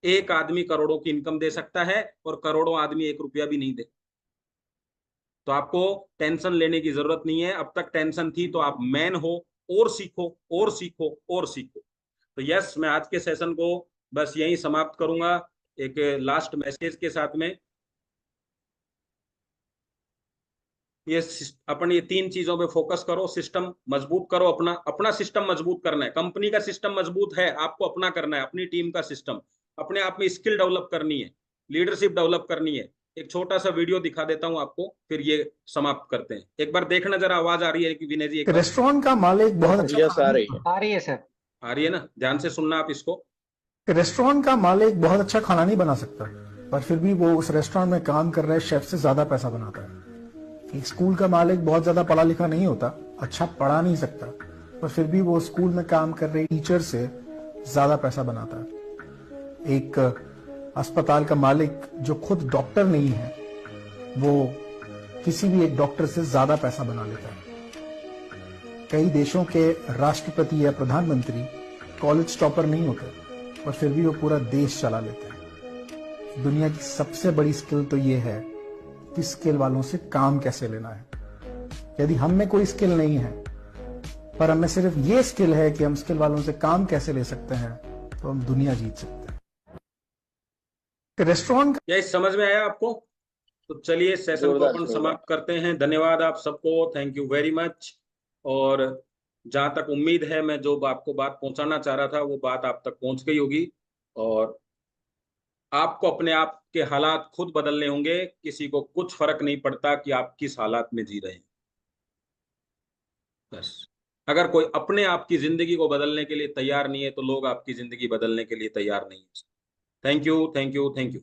एक आदमी करोड़ों की इनकम दे सकता है और करोड़ों आदमी 1 रुपया भी नहीं दे। तो आपको टेंशन लेने की जरूरत नहीं है। अब तक टेंशन थी तो आप मैन हो, और सीखो और सीखो और सीखो। तो यस, मैं आज के सेशन को बस यही समाप्त करूंगा एक लास्ट मैसेज के साथ में। ये अपन ये 3 चीजों पे फोकस करो। सिस्टम मजबूत करो, अपना अपना सिस्टम मजबूत करना है। कंपनी का सिस्टम मजबूत है, आपको अपना करना है, अपनी टीम का सिस्टम। अपने आप में स्किल डेवलप करनी है, लीडरशिप डेवलप करनी है। एक छोटा सा वीडियो दिखा देता हूं आपको, फिर ये समाप्त करते हैं। एक बार देखना जरा, आवाज आ रही है कि विनय जी? एक रेस्टोरेंट का मालिक बहुत अच्छा यस, आ रही है। आ रही है सर। आ रही है ना? ध्यान से सुनना आप इसको। रेस्टोरेंट का मालिक बहुत अच्छा खाना नहीं बना सकता, पर फिर भी वो उस रेस्टोरेंट में काम कर रहे शेफ से ज्यादा पैसा बनाता है। एक स्कूल का मालिक बहुत ज्यादा पढ़ा लिखा नहीं होता, अच्छा पढ़ा नहीं सकता, पर फिर भी वो स्कूल में काम कर रहे टीचर से ज्यादा पैसा बनाता है। एक अस्पताल का मालिक जो खुद डॉक्टर नहीं है, वो किसी भी एक डॉक्टर से ज्यादा पैसा बना लेता है। कई देशों के राष्ट्रपति या प्रधानमंत्री कॉलेज टॉपर नहीं होते, पर फिर भी वो पूरा देश चला लेते हैं। दुनिया की सबसे बड़ी स्किल तो ये है कि स्किल वालों से काम कैसे लेना है। यदि हम में कोई स्किल नहीं है, पर हमें सिर्फ ये स्किल है कि हम स्किल वालों से काम कैसे ले सकते हैं, तो हम दुनिया जीत सकते हैं। रेस्टोरेंट यही समझ में आया आपको? तो चलिए सेशन को अपन समाप्त करते हैं। धन्यवाद आप सबको, थैंक यू वेरी मच। और जहां तक उम्मीद है, मैं जो आपको बात पहुंचाना चाह रहा था वो बात आप तक पहुंच गई होगी। और आपको अपने आप के हालात खुद बदलने होंगे। किसी को कुछ फर्क नहीं पड़ता कि आप किस हालात में जी रहे हैं। बस अगर कोई अपने आप की जिंदगी को बदलने के लिए तैयार नहीं है, तो लोग आपकी जिंदगी बदलने के लिए तैयार नहीं है। Thank you, thank you, thank you.